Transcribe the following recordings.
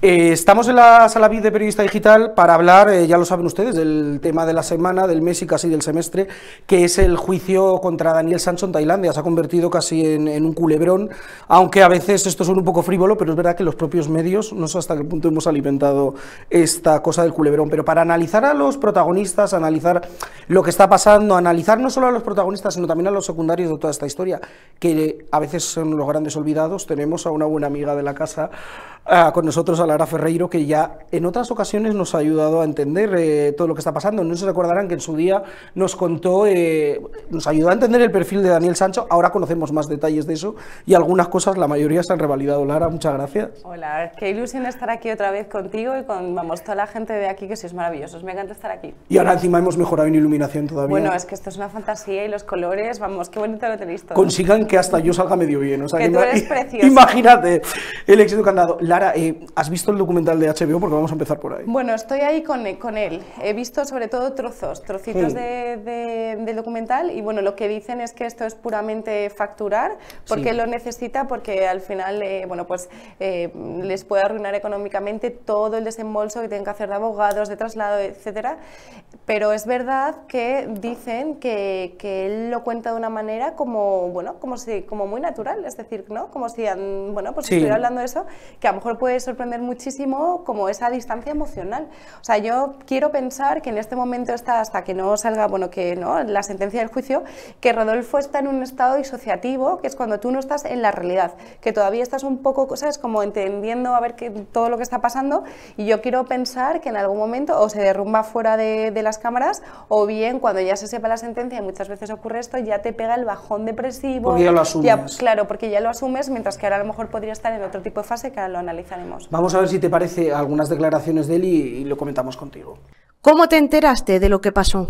Estamos en la sala VIP de Periodista Digital para hablar, ya lo saben ustedes, del tema de la semana, del mes y casi del semestre, que es el juicio contra Daniel Sancho en Tailandia. Se ha convertido casi en un culebrón, aunque a veces esto suena un poco frívolo, pero es verdad que los propios medios, no sé hasta qué punto hemos alimentado esta cosa del culebrón, pero para analizar a los protagonistas, analizar lo que está pasando, analizar no solo a los protagonistas, sino también a los secundarios de toda esta historia, que a veces son los grandes olvidados, tenemos a una buena amiga de la casa con nosotros, a Lara Ferreiro, que ya en otras ocasiones nos ha ayudado a entender todo lo que está pasando. No se recordarán que en su día nos contó, nos ayudó a entender el perfil de Daniel Sancho. Ahora conocemos más detalles de eso y algunas cosas, la mayoría se han revalidado. Lara, muchas gracias. Hola, qué ilusión estar aquí otra vez contigo y con, vamos, toda la gente de aquí, que sois maravillosos. Me encanta estar aquí. Y ahora encima hemos mejorado en iluminación todavía. Bueno, es que esto es una fantasía y los colores, vamos, qué bonito lo tenéis todo. Consigan que hasta yo salga medio bien. O sea, que tú eres preciosa. Imagínate el éxito que han dado. Lara, ¿has visto el documental de HBO? Porque vamos a empezar por ahí. Bueno, estoy ahí con él. He visto sobre todo trocitos del documental, y bueno, lo que dicen es que esto es puramente facturar, porque lo necesita, porque al final, bueno, pues les puede arruinar económicamente todo el desembolso que tienen que hacer de abogados, de traslado, etcétera. Pero es verdad que dicen que él lo cuenta de una manera como, bueno, como muy natural, es decir, ¿no? Como si, bueno, pues estuviera hablando de eso, que a lo mejor puede sorprender muchísimo, como esa distancia emocional. O sea, yo quiero pensar que en este momento está, hasta que no salga, bueno, que no, la sentencia del juicio, que Rodolfo está en un estado disociativo, que es cuando tú no estás en la realidad, que todavía estás un poco, ¿sabes?, como entendiendo a ver todo lo que está pasando, y yo quiero pensar que en algún momento o se derrumba fuera de las cámaras, o bien cuando ya se sepa la sentencia, y muchas veces ocurre esto, ya te pega el bajón depresivo. Porque ya lo asumes. Claro, porque ya lo asumes, mientras que ahora a lo mejor podría estar en otro tipo de fase que ahora lo analizaremos. Vamos a ver si te parece algunas declaraciones de él y lo comentamos contigo. ¿Cómo te enteraste de lo que pasó?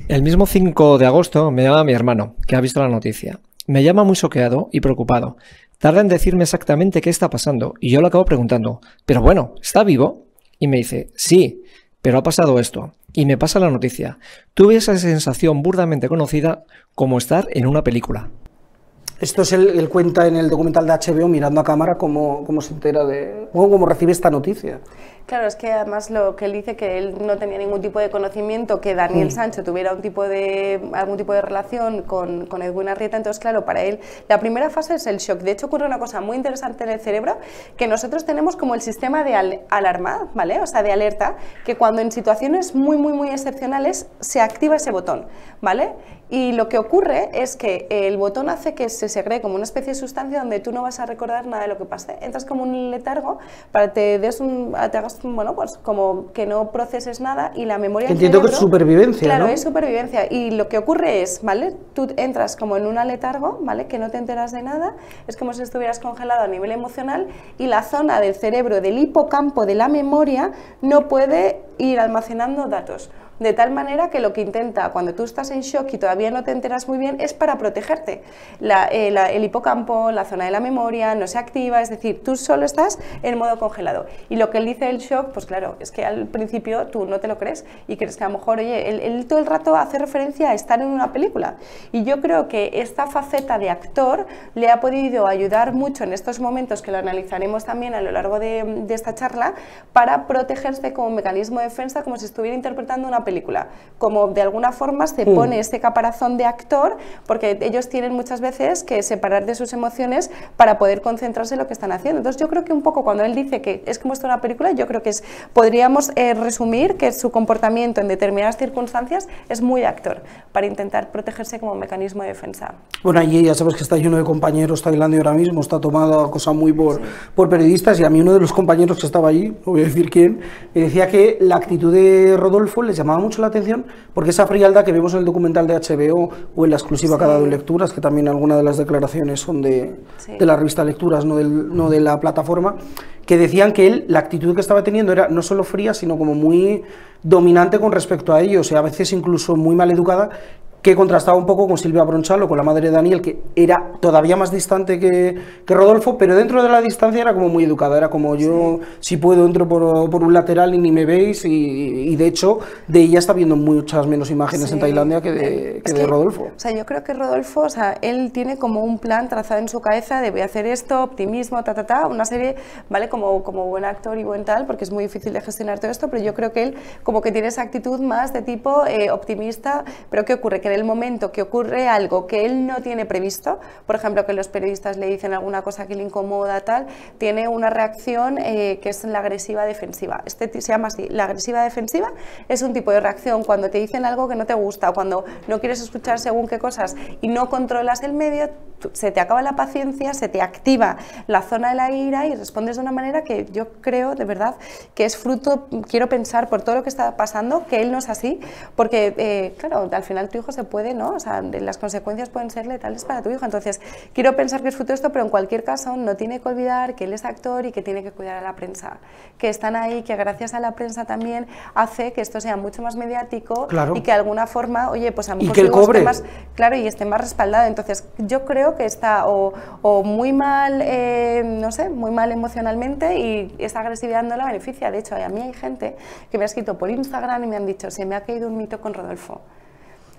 El mismo 5 de agosto me llama mi hermano, que ha visto la noticia. Me llama muy choqueado y preocupado. Tarda en decirme exactamente qué está pasando y yo le acabo preguntando, pero bueno, ¿está vivo? Y me dice, sí, pero ha pasado esto. Y me pasa la noticia. Tuve esa sensación burdamente conocida como estar en una película. Esto es él cuenta en el documental de HBO, mirando a cámara, cómo se entera de... cómo recibe esta noticia. Claro, es que además lo que él dice, que él no tenía ningún tipo de conocimiento que Daniel Sancho tuviera algún tipo de relación con Edwin Arrieta. Entonces, claro, para él la primera fase es el shock. De hecho, ocurre una cosa muy interesante en el cerebro, que nosotros tenemos como el sistema de alarma, ¿vale? O sea, de alerta, que cuando en situaciones muy excepcionales se activa ese botón, ¿vale? Y lo que ocurre es que el botón hace que se segregue como una especie de sustancia donde tú no vas a recordar nada de lo que pase. Entras como un letargo para que te hagas, bueno, pues como que no proceses nada, y la memoria del Entiendo cerebro, que es supervivencia, claro, ¿no? es supervivencia. Y lo que ocurre es, ¿vale? Tú entras como en un letargo, ¿vale? Que no te enteras de nada, es como si estuvieras congelado a nivel emocional, y la zona del cerebro del hipocampo de la memoria no puede ir almacenando datos. De tal manera que lo que intenta cuando tú estás en shock y todavía no te enteras muy bien es para protegerte. El hipocampo, la zona de la memoria no se activa, es decir, tú solo estás en modo congelado. Y lo que él dice del shock, pues claro, es que al principio tú no te lo crees y crees que a lo mejor, oye, él todo el rato hace referencia a estar en una película. Y yo creo que esta faceta de actor le ha podido ayudar mucho en estos momentos, que lo analizaremos también a lo largo de esta charla, para protegerse como mecanismo de defensa, como si estuviera interpretando una película, como de alguna forma se pone este caparazón de actor, porque ellos tienen muchas veces que separar de sus emociones para poder concentrarse en lo que están haciendo. Entonces yo creo que un poco cuando él dice que es como esto una película, yo creo que podríamos resumir que su comportamiento en determinadas circunstancias es muy de actor, para intentar protegerse como mecanismo de defensa. Bueno, allí ya sabes que está lleno de compañeros. Tailandia ahora mismo está tomada cosa muy por periodistas, y a mí uno de los compañeros que estaba allí, no voy a decir quién, me decía que la actitud de Rodolfo les llamaba mucho la atención, porque esa frialdad que vemos en el documental de HBO o en la exclusiva que ha dado Lecturas, que también algunas de las declaraciones son de la revista Lecturas, no de la plataforma, que decían que él, la actitud que estaba teniendo era no solo fría, sino como muy dominante con respecto a ellos, y a veces incluso muy mal educada, que contrastaba un poco con Silvia Bronchalo, con la madre de Daniel, que era todavía más distante que Rodolfo, pero dentro de la distancia era como muy educada, era como yo, si puedo, entro por un lateral y ni me veis, y de hecho, de ella está viendo muchas menos imágenes en Tailandia que de Rodolfo. O sea, yo creo que Rodolfo, o sea, él tiene como un plan trazado en su cabeza de voy a hacer esto, optimismo, una serie, ¿vale? Como buen actor y buen tal, porque es muy difícil de gestionar todo esto, pero yo creo que él como que tiene esa actitud más de tipo optimista, pero ¿qué ocurre? Que en el momento que ocurre algo que él no tiene previsto, por ejemplo, que los periodistas le dicen alguna cosa que le incomoda, tal, tiene una reacción que es la agresiva defensiva. Se llama así, la agresiva defensiva es un tipo de reacción cuando te dicen algo que no te gusta, o cuando no quieres escuchar según qué cosas y no controlas el medio, se te acaba la paciencia, se te activa la zona de la ira y respondes de una manera que yo creo, de verdad, que es fruto, quiero pensar por todo lo que está pasando, que él no es así, porque, claro, al final tu hijo se puede, ¿no? O sea, las consecuencias pueden ser letales para tu hijo, entonces quiero pensar que es fruto de esto, pero en cualquier caso no tiene que olvidar que él es actor y que tiene que cuidar a la prensa, que están ahí, que gracias a la prensa también hace que esto sea mucho más mediático, claro, y que de alguna forma, oye, pues a lo mejor que él cobre. Esté más, claro, y esté más respaldado. Entonces yo creo que está o muy mal, no sé, muy mal emocionalmente, y esa agresividad no la beneficia. De hecho, a mí hay gente que me ha escrito por Instagram y me han dicho, se me ha caído un mito con Rodolfo.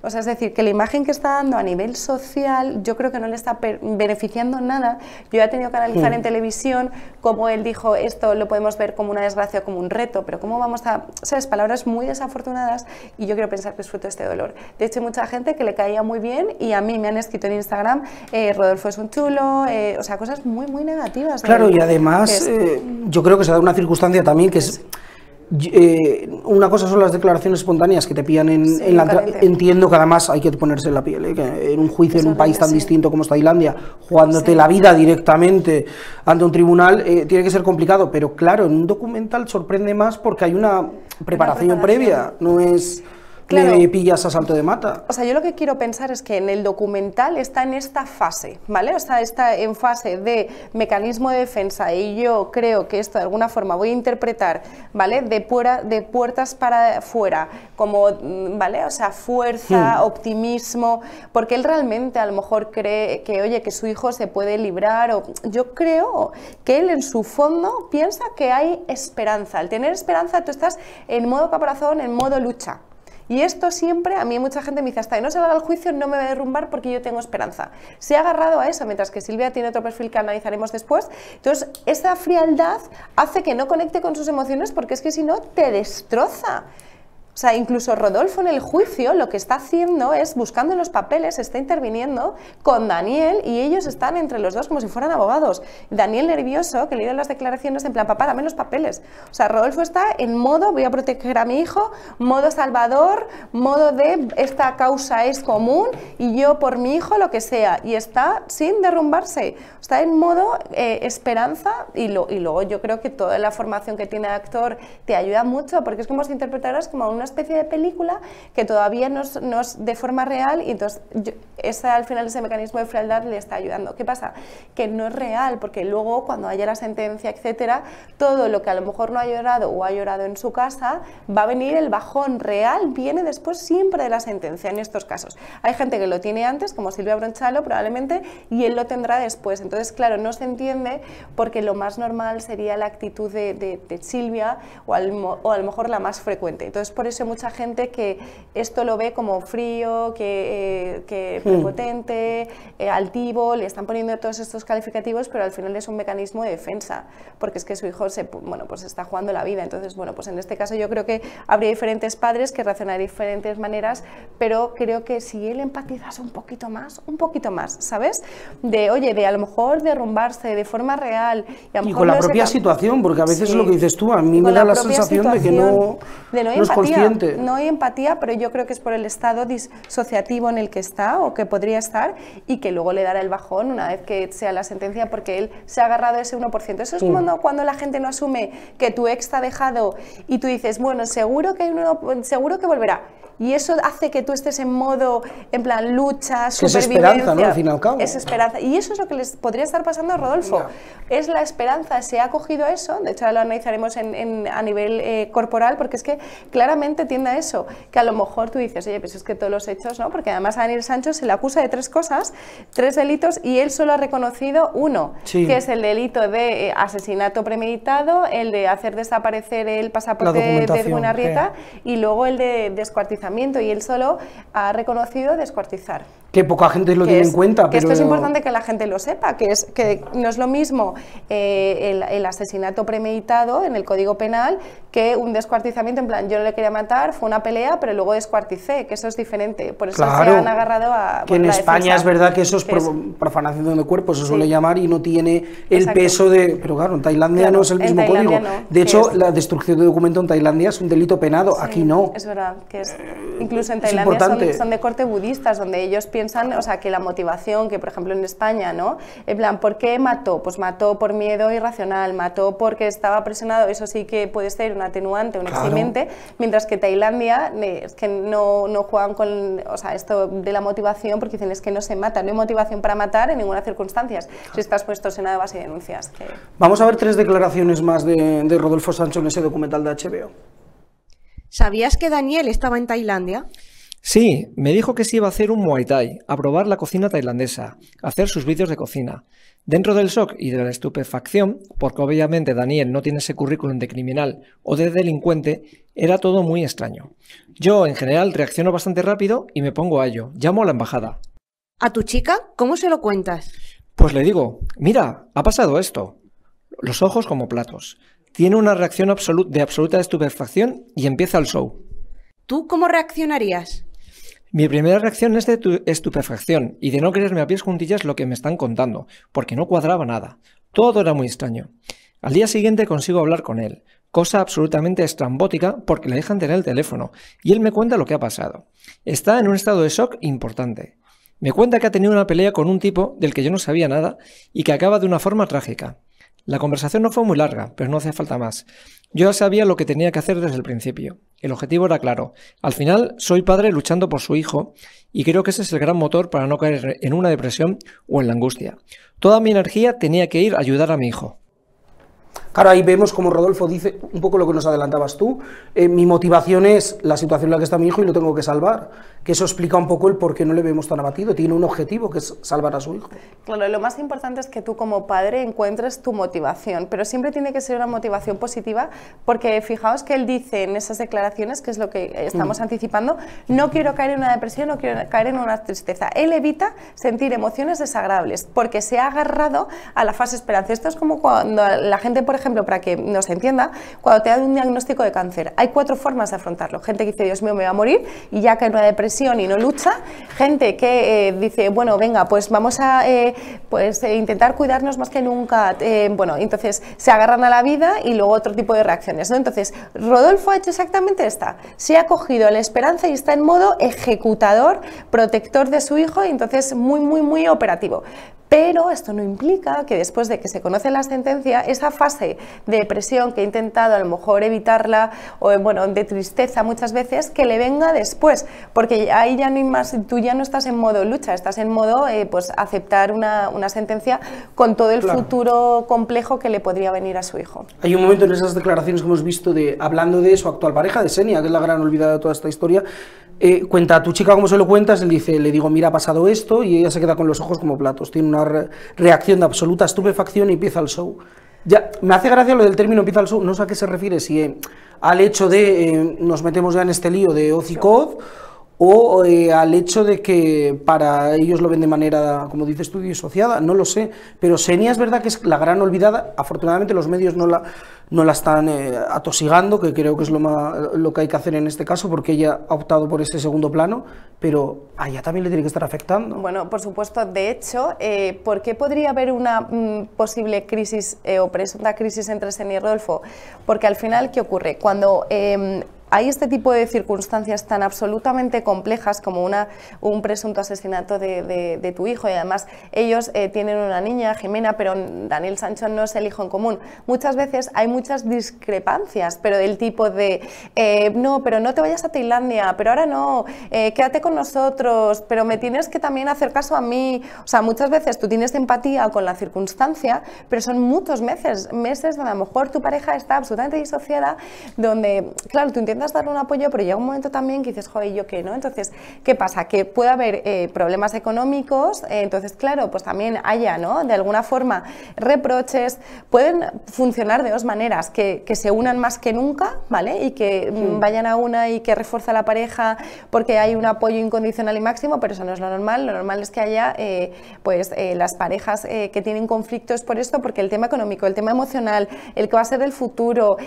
O sea, es decir, que la imagen que está dando a nivel social, yo creo que no le está beneficiando nada. Yo he tenido que analizar en televisión cómo él dijo, esto lo podemos ver como una desgracia o como un reto, pero cómo vamos a, ¿sabes? Palabras muy desafortunadas, y yo quiero pensar que es fruto de este dolor. De hecho, hay mucha gente que le caía muy bien, y a mí me han escrito en Instagram, Rodolfo es un chulo, o sea, cosas muy, muy negativas. Claro, y además, yo creo que se da una circunstancia también que es... una cosa son las declaraciones espontáneas que te pillan en la entrada. Entiendo que además hay que ponerse en la piel, que en un juicio en un país tan distinto como es Tailandia, jugándote la vida directamente ante un tribunal, tiene que ser complicado, pero claro, en un documental sorprende más porque hay una preparación previa, no es... Claro. Me pillas a salto de mata. O sea, yo lo que quiero pensar es que en el documental está en esta fase, ¿vale? O sea, está en fase de mecanismo de defensa, y yo creo que esto de alguna forma voy a interpretar, ¿vale? De puertas para afuera, como, ¿vale? O sea, fuerza, optimismo, porque él realmente a lo mejor cree que, oye, que su hijo se puede librar, o yo creo que él en su fondo piensa que hay esperanza. Al tener esperanza tú estás en modo caparazón, en modo lucha. Y esto siempre, a mí mucha gente me dice, hasta que no salga al juicio no me va a derrumbar porque yo tengo esperanza. Se ha agarrado a eso, mientras que Silvia tiene otro perfil que analizaremos después. Entonces, esa frialdad hace que no conecte con sus emociones, porque es que si no, te destroza. O sea, incluso Rodolfo en el juicio lo que está haciendo es, buscando los papeles, está interviniendo con Daniel, y ellos están entre los dos como si fueran abogados. Daniel nervioso, que le dio las declaraciones en plan, papá, dame los papeles. O sea, Rodolfo está en modo, voy a proteger a mi hijo, modo salvador, modo de esta causa es común y yo por mi hijo lo que sea, y está sin derrumbarse. Está en modo esperanza, y luego yo creo que toda la formación que tiene de actor te ayuda mucho, porque es como si interpretaras como una especie de película que todavía no es de forma real, y entonces al final ese mecanismo de frialdad le está ayudando. ¿Qué pasa? Que no es real, porque luego cuando haya la sentencia, etcétera, todo lo que a lo mejor no ha llorado o ha llorado en su casa, va a venir el bajón real, viene después siempre de la sentencia en estos casos. Hay gente que lo tiene antes, como Silvia Bronchalo probablemente, y él lo tendrá después. Entonces, claro, no se entiende, porque lo más normal sería la actitud de Silvia, o a lo mejor la más frecuente. Entonces, por eso mucha gente que esto lo ve como frío, que prepotente, altivo, le están poniendo todos estos calificativos, pero al final es un mecanismo de defensa, porque es que su hijo pues está jugando la vida. Entonces, bueno, pues en este caso yo creo que habría diferentes padres que reaccionarían de diferentes maneras, pero creo que si él empatizase un poquito más, ¿sabes? De a lo mejor derrumbarse de forma real, y con la propia situación, porque a veces es lo que dices tú, a mí me da la sensación de que no es consciente. No hay empatía, pero yo creo que es por el estado disociativo en el que está, o que podría estar, y que luego le dará el bajón una vez que sea la sentencia, porque él se ha agarrado a ese 1%. Eso es cuando la gente no asume que tu ex te ha dejado, y tú dices, bueno, seguro que volverá. Y eso hace que tú estés en modo, en plan, lucha, supervivencia. Es esperanza, ¿no? Al fin y al cabo. Es esperanza. Y eso es lo que les podría estar pasando a Rodolfo. No. Es la esperanza, se ha cogido eso, de hecho lo analizaremos a nivel corporal, porque es que claramente normalmente tiende a eso, que a lo mejor tú dices, oye, pues es que todos los hechos, ¿no? Porque además a Daniel Sancho se le acusa de 3 cosas, 3 delitos, y él solo ha reconocido uno, que es el delito de asesinato premeditado, el de hacer desaparecer el pasaporte de Edwin Arrieta, y luego el de descuartizamiento, y él solo ha reconocido descuartizar. Que poca gente lo tiene en cuenta. Que esto es importante que la gente lo sepa, que no es lo mismo el asesinato premeditado en el Código Penal que un descuartizamiento, en plan, yo no le quería matar, fue una pelea, pero luego descuarticé, que eso es diferente. Por eso se han agarrado a... Que en España es verdad que eso es profanación de cuerpos, se suele llamar, y no tiene el peso de... Pero claro, en Tailandia no es el mismo código. De hecho, la destrucción de documento en Tailandia es un delito penado, aquí no. Es verdad, que es... Incluso en Tailandia son de corte budistas, donde ellos piensan, o sea, que la motivación, que por ejemplo en España, ¿no? En plan, ¿por qué mató? Pues mató por miedo irracional, mató porque estaba presionado, eso sí que puede ser un atenuante, un eximiente, mientras que Tailandia es que no juegan con, o sea, esto de la motivación, porque dicen es que no se mata, no hay motivación para matar en ninguna circunstancia, si estás puesto en una base de denuncias. Vamos a ver 3 declaraciones más de Rodolfo Sancho en ese documental de HBO. ¿Sabías que Daniel estaba en Tailandia? Sí, me dijo que se iba a hacer un Muay Thai, a probar la cocina tailandesa, a hacer sus vídeos de cocina. Dentro del shock y de la estupefacción, porque obviamente Daniel no tiene ese currículum de criminal o de delincuente, era todo muy extraño. Yo, en general, reacciono bastante rápido y me pongo a ello. Llamo a la embajada. ¿A tu chica? ¿Cómo se lo cuentas? Pues le digo, mira, ha pasado esto. Los ojos como platos. Tiene una reacción de absoluta estupefacción y empieza el show. ¿Tú cómo reaccionarías? Mi primera reacción es de estupefacción y de no creerme a pies juntillas lo que me están contando, porque no cuadraba nada. Todo era muy extraño. Al día siguiente consigo hablar con él, cosa absolutamente estrambótica porque le dejan tener el teléfono, y él me cuenta lo que ha pasado. Está en un estado de shock importante. Me cuenta que ha tenido una pelea con un tipo del que yo no sabía nada y que acaba de una forma trágica. La conversación no fue muy larga, pero no hacía falta más. Yo ya sabía lo que tenía que hacer desde el principio. El objetivo era claro. Al final, soy padre luchando por su hijo y creo que ese es el gran motor para no caer en una depresión o en la angustia. Toda mi energía tenía que ir a ayudar a mi hijo. Claro, ahí vemos como Rodolfo dice un poco lo que nos adelantabas tú. Mi motivación es la situación en la que está mi hijo y lo tengo que salvar. Que eso explica un poco el por qué no le vemos tan abatido. Tiene un objetivo, que es salvar a su hijo. Claro, lo más importante es que tú como padre encuentres tu motivación, pero siempre tiene que ser una motivación positiva, porque fijaos que él dice en esas declaraciones, que es lo que estamos anticipando, no quiero caer en una depresión, no quiero caer en una tristeza. Él evita sentir emociones desagradables, porque se ha agarrado a la fase esperanza. Esto es como cuando la gente, por ejemplo, para que nos entienda, cuando te dan un diagnóstico de cáncer, hay 4 formas de afrontarlo. Gente que dice, Dios mío, me voy a morir, y ya cae en una depresión y no lucha. Gente que dice, bueno, venga, pues vamos a intentar cuidarnos más que nunca. Bueno, entonces se agarran a la vida, y luego otro tipo de reacciones, ¿no? Entonces, Rodolfo ha hecho exactamente esta. Se ha cogido la esperanza y está en modo ejecutador, protector de su hijo, y entonces muy operativo. Pero esto no implica que después de que se conoce la sentencia, esa fase de depresión que he intentado a lo mejor evitarla, o bueno, de tristeza muchas veces, que le venga después, porque ahí ya no hay más, tú ya no estás en modo lucha, estás en modo pues aceptar una sentencia con todo el futuro complejo que le podría venir a su hijo. Hay un momento en esas declaraciones que hemos visto hablando de su actual pareja, de Xenia, que es la gran olvidada de toda esta historia. Cuenta a tu chica cómo se lo cuentas, él dice, le digo, mira, ha pasado esto, y ella se queda con los ojos como platos, tiene una reacción de absoluta estupefacción y empieza el show. Ya, me hace gracia lo del término empieza el show, no sé a qué se refiere, si al hecho de nos metemos ya en este lío de hoz y coz, o al hecho de que para ellos lo ven de manera, como dices tú, disociada, no lo sé, pero Xenia es verdad que es la gran olvidada. Afortunadamente los medios no la están atosigando, que creo que es lo que hay que hacer en este caso, porque ella ha optado por ese segundo plano, pero a ella también le tiene que estar afectando. Bueno, por supuesto. De hecho, ¿por qué podría haber una posible crisis o presunta crisis entre Xenia y Rodolfo? Porque al final, ¿qué ocurre? Cuando hay este tipo de circunstancias tan absolutamente complejas como un presunto asesinato de tu hijo, y además ellos tienen una niña, Jimena, pero Daniel Sancho no es el hijo en común. Muchas veces hay muchas discrepancias, pero del tipo de no, pero no te vayas a Tailandia, pero ahora no, quédate con nosotros, pero me tienes que también hacer caso a mí. O sea, muchas veces tú tienes empatía con la circunstancia, pero son muchos meses donde a lo mejor tu pareja está absolutamente disociada, donde, claro, tú intentas intentas darle un apoyo, pero llega un momento también que dices, joder, ¿yo qué, no? Entonces, ¿qué pasa? Que puede haber problemas económicos, entonces, claro, pues también haya, ¿no?, de alguna forma reproches, pueden funcionar de dos maneras, que se unan más que nunca, ¿vale? Y que vayan a una y que refuerza a la pareja porque hay un apoyo incondicional y máximo, pero eso no es lo normal es que haya las parejas que tienen conflictos por esto, porque el tema económico, el tema emocional, el que va a ser el futuro,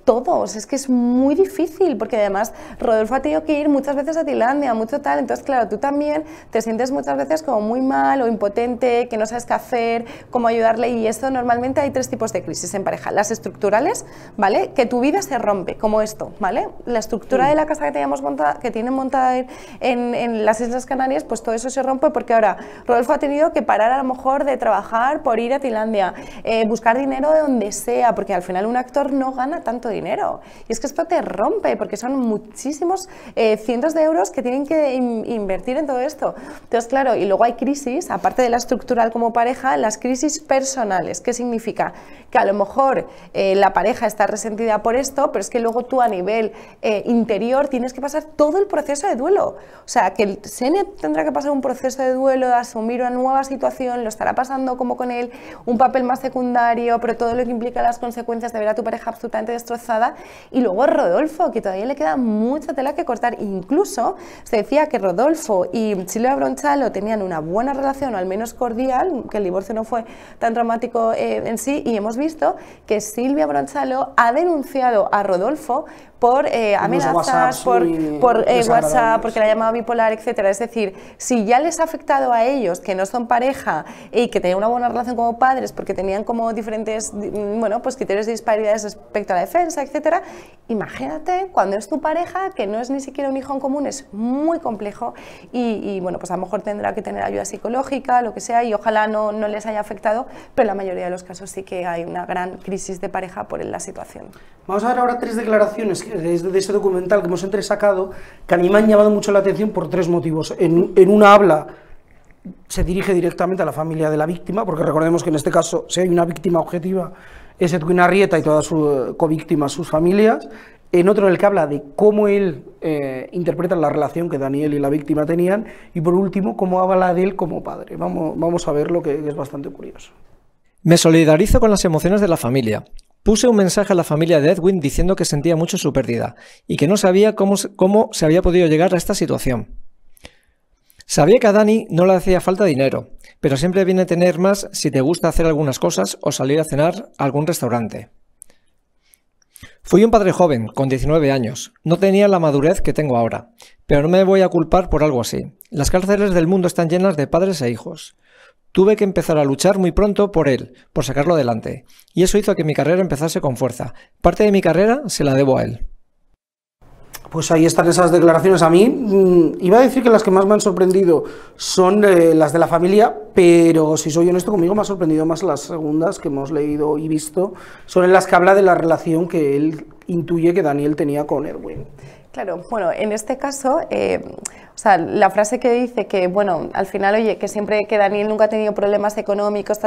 todos, es que es muy difícil, porque además Rodolfo ha tenido que ir muchas veces a Tailandia, mucho tal, entonces claro, tú también te sientes muchas veces como muy mal o impotente, que no sabes qué hacer, cómo ayudarle, y esto normalmente hay tres tipos de crisis en pareja: las estructurales, ¿vale?, que tu vida se rompe, como esto, ¿vale?, la estructura de la casa que tienen montada en las Islas Canarias, pues todo eso se rompe porque ahora Rodolfo ha tenido que parar a lo mejor de trabajar por ir a Tailandia, buscar dinero de donde sea, porque al final un actor no gana tanto dinero, y es que esto te rompe, porque son muchísimos cientos de euros que tienen que invertir en todo esto. Entonces, claro, y luego hay crisis, aparte de la estructural como pareja, las crisis personales. ¿Qué significa? Que a lo mejor la pareja está resentida por esto, pero es que luego tú a nivel interior tienes que pasar todo el proceso de duelo. O sea, que el Xenia tendrá que pasar un proceso de duelo, de asumir una nueva situación, lo estará pasando como con él, un papel más secundario, pero todo lo que implica las consecuencias de ver a tu pareja absolutamente destrozada. Y luego Rodolfo, que todavía le queda mucha tela que cortar. Incluso se decía que Rodolfo y Silvia Bronchalo tenían una buena relación, o al menos cordial, que el divorcio no fue tan dramático en sí, y hemos visto que Silvia Bronchalo ha denunciado a Rodolfo por amenazas, por WhatsApp, porque la ha llamado bipolar, etcétera. Es decir, si ya les ha afectado a ellos, que no son pareja y que tenían una buena relación como padres, porque tenían como diferentes, bueno, pues criterios de disparidades respecto a la defensa, etcétera, imagínate cuando es tu pareja, que no es ni siquiera un hijo en común, es muy complejo, y bueno, pues a lo mejor tendrá que tener ayuda psicológica, lo que sea, y ojalá no les haya afectado, pero en la mayoría de los casos sí que hay una gran crisis de pareja por la situación. Vamos a ver ahora tres declaraciones de ese documental que hemos entresacado, que a mí me han llamado mucho la atención por tres motivos. En una habla, se dirige directamente a la familia de la víctima, porque recordemos que en este caso, si hay una víctima objetiva, es Edwin Arrieta y todas sus covíctimas, sus familias. En otro, en el que habla de cómo él interpreta la relación que Daniel y la víctima tenían, y por último, cómo habla de él como padre. Vamos a ver lo que es bastante curioso. Me solidarizo con las emociones de la familia. Puse un mensaje a la familia de Edwin diciendo que sentía mucho su pérdida y que no sabía cómo se había podido llegar a esta situación. Sabía que a Dani no le hacía falta dinero, pero siempre viene a tener más si te gusta hacer algunas cosas o salir a cenar a algún restaurante. Fui un padre joven, con 19 años. No tenía la madurez que tengo ahora, pero no me voy a culpar por algo así. Las cárceles del mundo están llenas de padres e hijos. Tuve que empezar a luchar muy pronto por él, por sacarlo adelante, y eso hizo que mi carrera empezase con fuerza. Parte de mi carrera se la debo a él. Pues ahí están esas declaraciones. A mí, iba a decir que las que más me han sorprendido son las de la familia, pero si soy honesto conmigo, me ha sorprendido más las segundas que hemos leído y visto, son en las que habla de la relación que él intuye que Daniel tenía con Edwin. Claro, bueno, en este caso, o sea, la frase que dice que, bueno, al final, oye, que siempre que Daniel nunca ha tenido problemas económicos,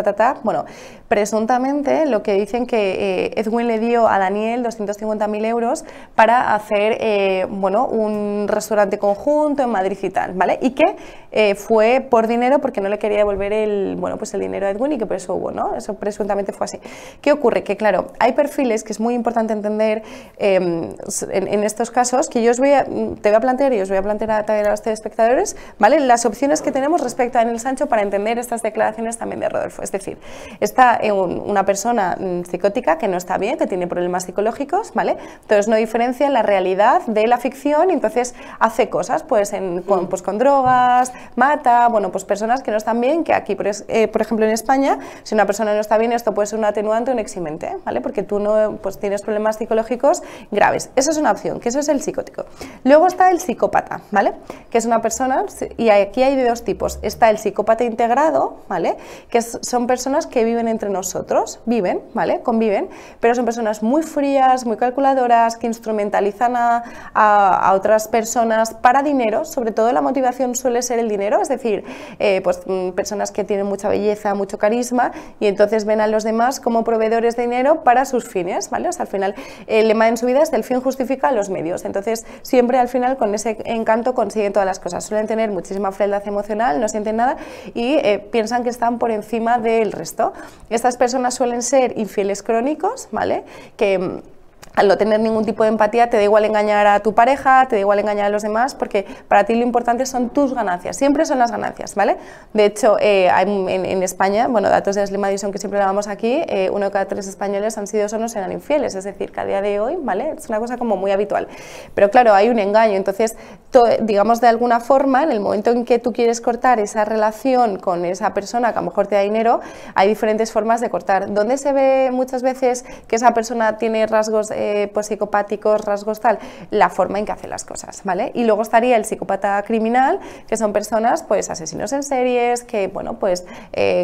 bueno, presuntamente lo que dicen que Edwin le dio a Daniel 250.000 euros para hacer, bueno, un restaurante conjunto en Madrid y tal, ¿vale? Y que fue por dinero porque no le quería devolver el dinero a Edwin, y que por eso hubo, ¿no? Eso presuntamente fue así. ¿Qué ocurre? Que, claro, hay perfiles que es muy importante entender en estos casos, que te voy a plantear y os voy a plantear también a los telespectadores, ¿vale?, las opciones que tenemos respecto a Daniel Sancho para entender estas declaraciones también de Rodolfo. Es decir, está una persona psicótica que no está bien, que tiene problemas psicológicos, ¿vale? Entonces no diferencia la realidad de la ficción, y entonces hace cosas, pues con drogas, mata, bueno, pues personas que no están bien, que aquí, por ejemplo, en España, si una persona no está bien, esto puede ser un atenuante o un eximente, ¿vale? Porque tú no, pues tienes problemas psicológicos graves. Esa es una opción, que eso es el psicótico. psicótico. Luego está el psicópata, ¿vale? Que es una persona, y aquí hay de dos tipos. Está el psicópata integrado, ¿vale? Que son personas que viven entre nosotros, viven, ¿vale? Conviven, pero son personas muy frías, muy calculadoras, que instrumentalizan a otras personas para dinero. Sobre todo la motivación suele ser el dinero, es decir, pues personas que tienen mucha belleza, mucho carisma, y entonces ven a los demás como proveedores de dinero para sus fines, ¿vale? O sea, al final el lema en su vida es el fin justifica los medios, entonces siempre al final con ese encanto consiguen todas las cosas. Suelen tener muchísima frialdad emocional, no sienten nada y piensan que están por encima del resto. Estas personas suelen ser infieles crónicos, ¿vale? Que al no tener ningún tipo de empatía te da igual engañar a tu pareja, te da igual engañar a los demás, porque para ti lo importante son tus ganancias, siempre son las ganancias, ¿vale? De hecho, en España, bueno, datos de Ashley Madison que siempre damos aquí, 1 de cada 3 españoles han sido o no serán infieles, es decir, que a día de hoy, ¿vale? Es una cosa como muy habitual. Pero claro, hay un engaño, entonces, digamos de alguna forma, en el momento en que tú quieres cortar esa relación con esa persona que a lo mejor te da dinero, hay diferentes formas de cortar. ¿Dónde se ve muchas veces que esa persona tiene rasgos pues psicopáticos, rasgos tal? La forma en que hace las cosas, ¿vale? Y luego estaría el psicópata criminal, que son personas, pues asesinos en series, que, bueno, pues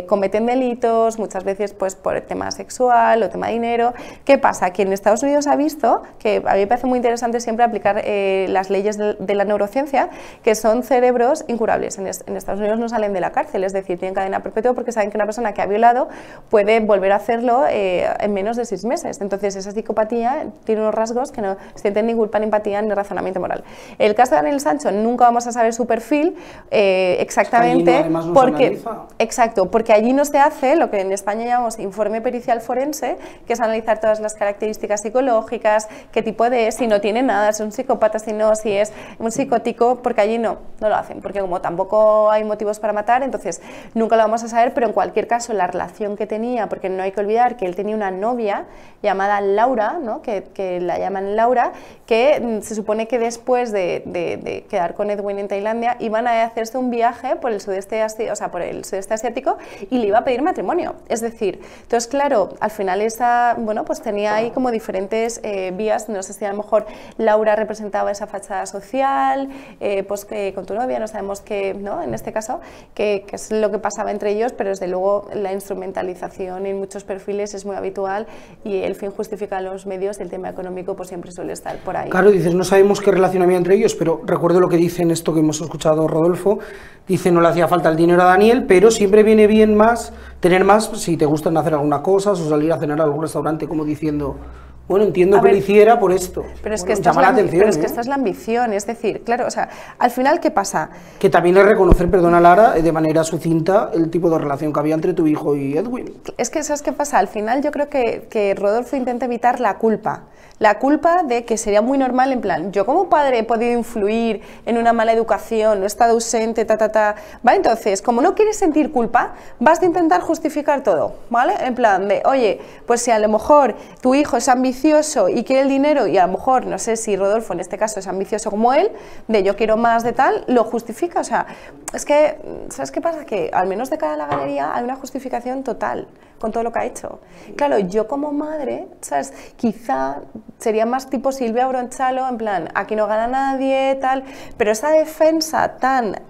cometen delitos, muchas veces pues por el tema sexual o tema de dinero. ¿Qué pasa? Que en Estados Unidos ha visto, que a mí me parece muy interesante siempre aplicar las leyes de la neurociencia, que son cerebros incurables. En Estados Unidos no salen de la cárcel, es decir, tienen cadena perpetua porque saben que una persona que ha violado puede volver a hacerlo en menos de 6 meses. Entonces esa psicopatía tiene unos rasgos que no sienten ni culpa, ni empatía, ni razonamiento moral. El caso de Daniel Sanson nunca vamos a saber su perfil exactamente, no porque exacto, porque allí no se hace lo que en España llamamos informe pericial forense, que es analizar todas las características psicológicas, qué tipo de, si no tiene nada, si es un psicópata, si no, si es un psicótico, porque allí no lo hacen, porque como tampoco hay motivos para matar, entonces nunca lo vamos a saber, pero en cualquier caso la relación que tenía, porque no hay que olvidar que él tenía una novia llamada Laura, ¿no? que la llaman Laura, que se supone que después de quedar con Edwin en Tailandia iban a hacerse un viaje por el sudeste asiático, o sea, por el sudeste asiático, y le iba a pedir matrimonio. Es decir, entonces claro, al final esa, bueno, pues tenía ahí como diferentes vías. No sé si a lo mejor Laura representaba esa fachada social, pues que con tu novia, no sabemos qué, ¿no? En este caso, que es lo que pasaba entre ellos, pero desde luego la instrumentalización en muchos perfiles es muy habitual y el fin justifica los medios, el tema económico pues siempre suele estar por ahí. Claro, dices, no sabemos qué relación había entre ellos, pero recuerdo lo que dice en esto que hemos escuchado Rodolfo, dice no le hacía falta el dinero a Daniel, pero siempre viene bien más tener más si te gustan hacer alguna cosa, o salir a cenar a algún restaurante, como diciendo, bueno, entiendo que lo hiciera por esto. Pero es bueno, que, llama la atención, pero es que esta es la ambición, es decir, claro, o sea, al final, ¿qué pasa? Que también es reconocer, perdona Lara, de manera sucinta el tipo de relación que había entre tu hijo y Edwin. Es que, ¿sabes qué pasa? Al final yo creo que Rodolfo intenta evitar la culpa de que sería muy normal, en plan, yo como padre he podido influir en una mala educación, no he estado ausente, ¿vale? Entonces, como no quieres sentir culpa, vas a intentar justificar todo, ¿vale? En plan de, oye, pues si a lo mejor tu hijo es ambicioso y quiere el dinero y a lo mejor, no sé si Rodolfo en este caso es ambicioso como él, de yo quiero más de tal, lo justifica, o sea, es que, ¿sabes qué pasa? Que al menos de cara a la galería hay una justificación total con todo lo que ha hecho. Claro, yo como madre, ¿sabes? Quizá sería más tipo Silvia Bronchalo, en plan, aquí no gana nadie, tal, pero esa defensa tan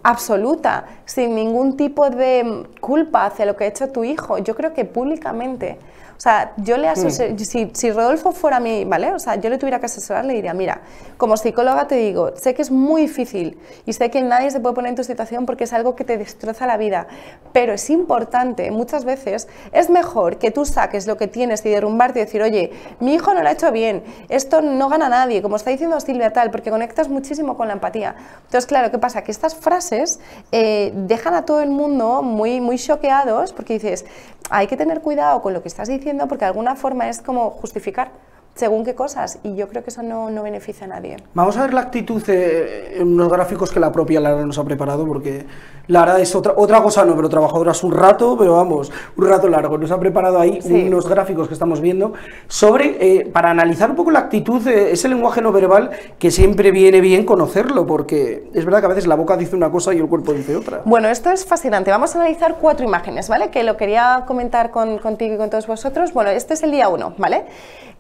absoluta, sin ningún tipo de culpa hacia lo que ha hecho tu hijo, yo creo que públicamente, o sea, yo le si Rodolfo fuera a mí, ¿vale? O sea, yo le tuviera que asesorar, le diría, mira, como psicóloga te digo, sé que es muy difícil y sé que nadie se puede poner en tu situación porque es algo que te destroza la vida, pero es importante, muchas veces, es mejor que tú saques lo que tienes y derrumbarte y decir, oye, mi hijo no lo ha hecho bien, esto no gana nadie, como está diciendo Silvia tal, porque conectas muchísimo con la empatía. Entonces, claro, ¿qué pasa? Que estas frases dejan a todo el mundo muy choqueados porque dices, hay que tener cuidado con lo que estás diciendo porque de alguna forma es como justificar según qué cosas, y yo creo que eso no beneficia a nadie. Vamos a ver la actitud en unos gráficos que la propia Lara nos ha preparado, porque Lara es otra cosa no, pero trabajadora es un rato, pero vamos, un rato largo. Nos ha preparado ahí unos gráficos que estamos viendo sobre, para analizar un poco la actitud, ese lenguaje no verbal que siempre viene bien conocerlo, porque es verdad que a veces la boca dice una cosa y el cuerpo dice otra. Bueno, esto es fascinante. Vamos a analizar 4 imágenes, ¿vale? Que lo quería comentar contigo y con todos vosotros. Bueno, este es el día 1, ¿vale?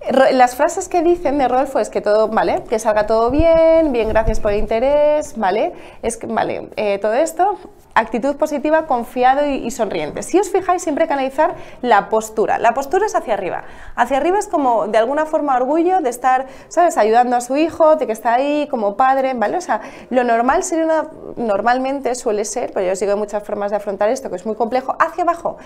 Las frases que dicen de Rodolfo es que todo, ¿vale? Que salga todo bien, bien, gracias por el interés, ¿vale? Es que, vale, todo esto, actitud positiva, confiado y sonriente. Si os fijáis, siempre hay que analizar la postura. La postura es hacia arriba. Hacia arriba es como, de alguna forma, orgullo de estar, ¿sabes?, ayudando a su hijo, de que está ahí como padre, ¿vale? O sea, lo normal sería normalmente suele ser, pero yo os digo, hay muchas formas de afrontar esto, que es muy complejo, hacia abajo,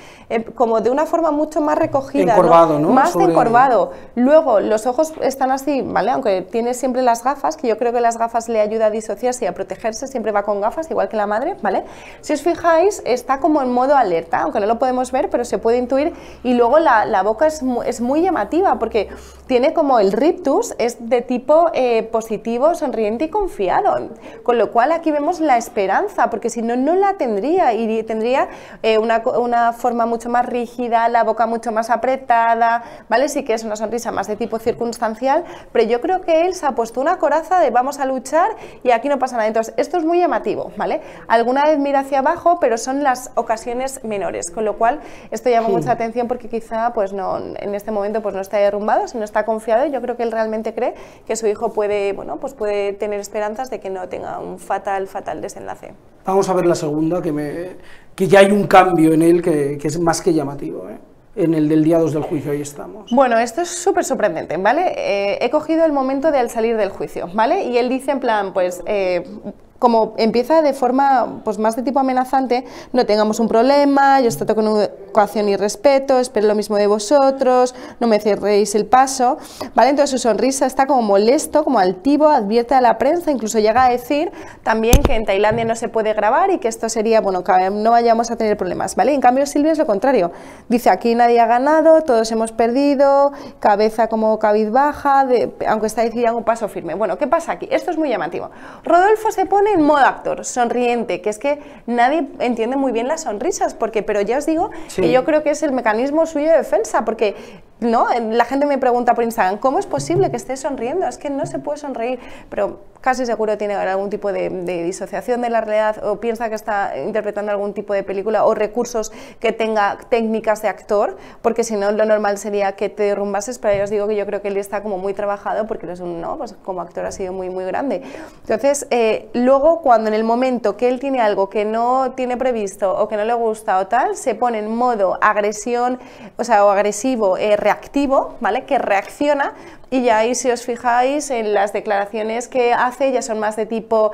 como de una forma mucho más recogida, encorvado, ¿no? Más de encorvado. Luego, los ojos están así, ¿vale? Aunque tiene siempre las gafas, que yo creo que las gafas le ayuda a disociarse y a protegerse, siempre va con gafas, igual que la madre, ¿vale? Si os fijáis, está como en modo alerta, aunque no lo podemos ver, pero se puede intuir. Y luego la boca es muy llamativa, porque tiene como el rictus, es de tipo positivo, sonriente y confiado. Con lo cual aquí vemos la esperanza, porque si no, no la tendría, y tendría una forma mucho más rígida, la boca mucho más apretada, ¿vale? Sí que es una sonrisa más de tipo circunstancial, pero yo creo que él se ha puesto una coraza de vamos a luchar y aquí no pasa nada. Entonces, esto es muy llamativo, ¿vale? Alguna vez mira hacia abajo, pero son las ocasiones menores, con lo cual esto llama mucha atención porque quizá pues no, en este momento pues no está derrumbado, sino está confiado, y yo creo que él realmente cree que su hijo puede, bueno, pues puede tener esperanzas de que no tenga un fatal desenlace. Vamos a ver la segunda, que ya hay un cambio en él que es más que llamativo, ¿eh? En el del día 2 del juicio, ahí estamos. Bueno, esto es súper sorprendente, ¿vale? He cogido el momento de al salir del juicio, ¿vale? Y él dice en plan, pues... como empieza de forma pues más de tipo amenazante, no tengamos un problema, yo os trato con educación y respeto, espero lo mismo de vosotros, no me cerréis el paso, ¿vale? Entonces su sonrisa está como molesto, como altivo, advierte a la prensa, incluso llega a decir también que en Tailandia no se puede grabar y que esto sería, bueno, que no vayamos a tener problemas, ¿vale? En cambio Silvia es lo contrario, dice aquí nadie ha ganado, todos hemos perdido, cabeza como cabizbaja, aunque está decidida un paso firme. Bueno, ¿qué pasa aquí? Esto es muy llamativo. Rodolfo se pone en modo actor, sonriente, que es que nadie entiende muy bien las sonrisas, pero ya os digo que yo creo que es el mecanismo suyo de defensa, porque ¿no? La gente me pregunta por Instagram, ¿cómo es posible que estés sonriendo? Es que no se puede sonreír, pero casi seguro tiene algún tipo de disociación de la realidad, o piensa que está interpretando algún tipo de película, o recursos que tenga técnicas de actor, porque si no, lo normal sería que te derrumbases, pero ya os digo que yo creo que él está como muy trabajado, porque es ¿no? Pues como actor ha sido muy grande. Entonces, luego, cuando en el momento que él tiene algo que no tiene previsto, o que no le gusta o tal, se pone en modo agresión, o sea, o agresivo, reactivo, ¿vale? Que reacciona, y ya ahí, si os fijáis en las declaraciones que hace, ya son más de tipo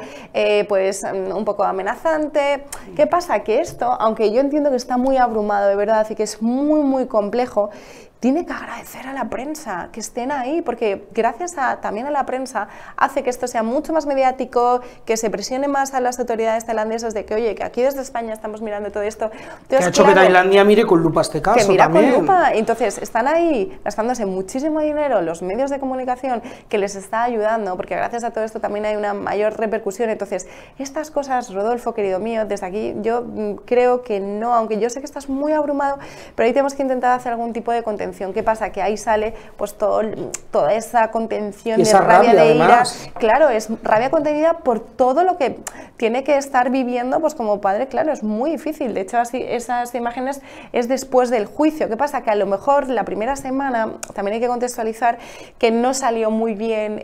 pues un poco amenazante. ¿Qué pasa? Que esto, aunque yo entiendo que está muy abrumado de verdad y que es muy complejo, tiene que agradecer a la prensa que estén ahí, porque gracias también a la prensa hace que esto sea mucho más mediático, que se presione más a las autoridades tailandesas de que, oye, que aquí desde España estamos mirando todo esto. Entonces, que ha hecho que Tailandia mire con lupa este caso. Que mira también. con lupa. Entonces, están ahí gastándose muchísimo dinero los medios de comunicación que les está ayudando, porque gracias a todo esto también hay una mayor repercusión. Entonces, estas cosas, Rodolfo, querido mío, desde aquí yo creo que no, aunque yo sé que estás muy abrumado, pero ahí tenemos que intentar hacer algún tipo de contención. ¿Qué pasa? Que ahí sale pues toda esa contención y esa de rabia, de ira. Además. Claro, es rabia contenida por todo lo que tiene que estar viviendo pues como padre. Claro, es muy difícil. De hecho, así, esas imágenes es después del juicio. ¿Qué pasa? Que a lo mejor la primera semana, también hay que contextualizar que no salió muy bien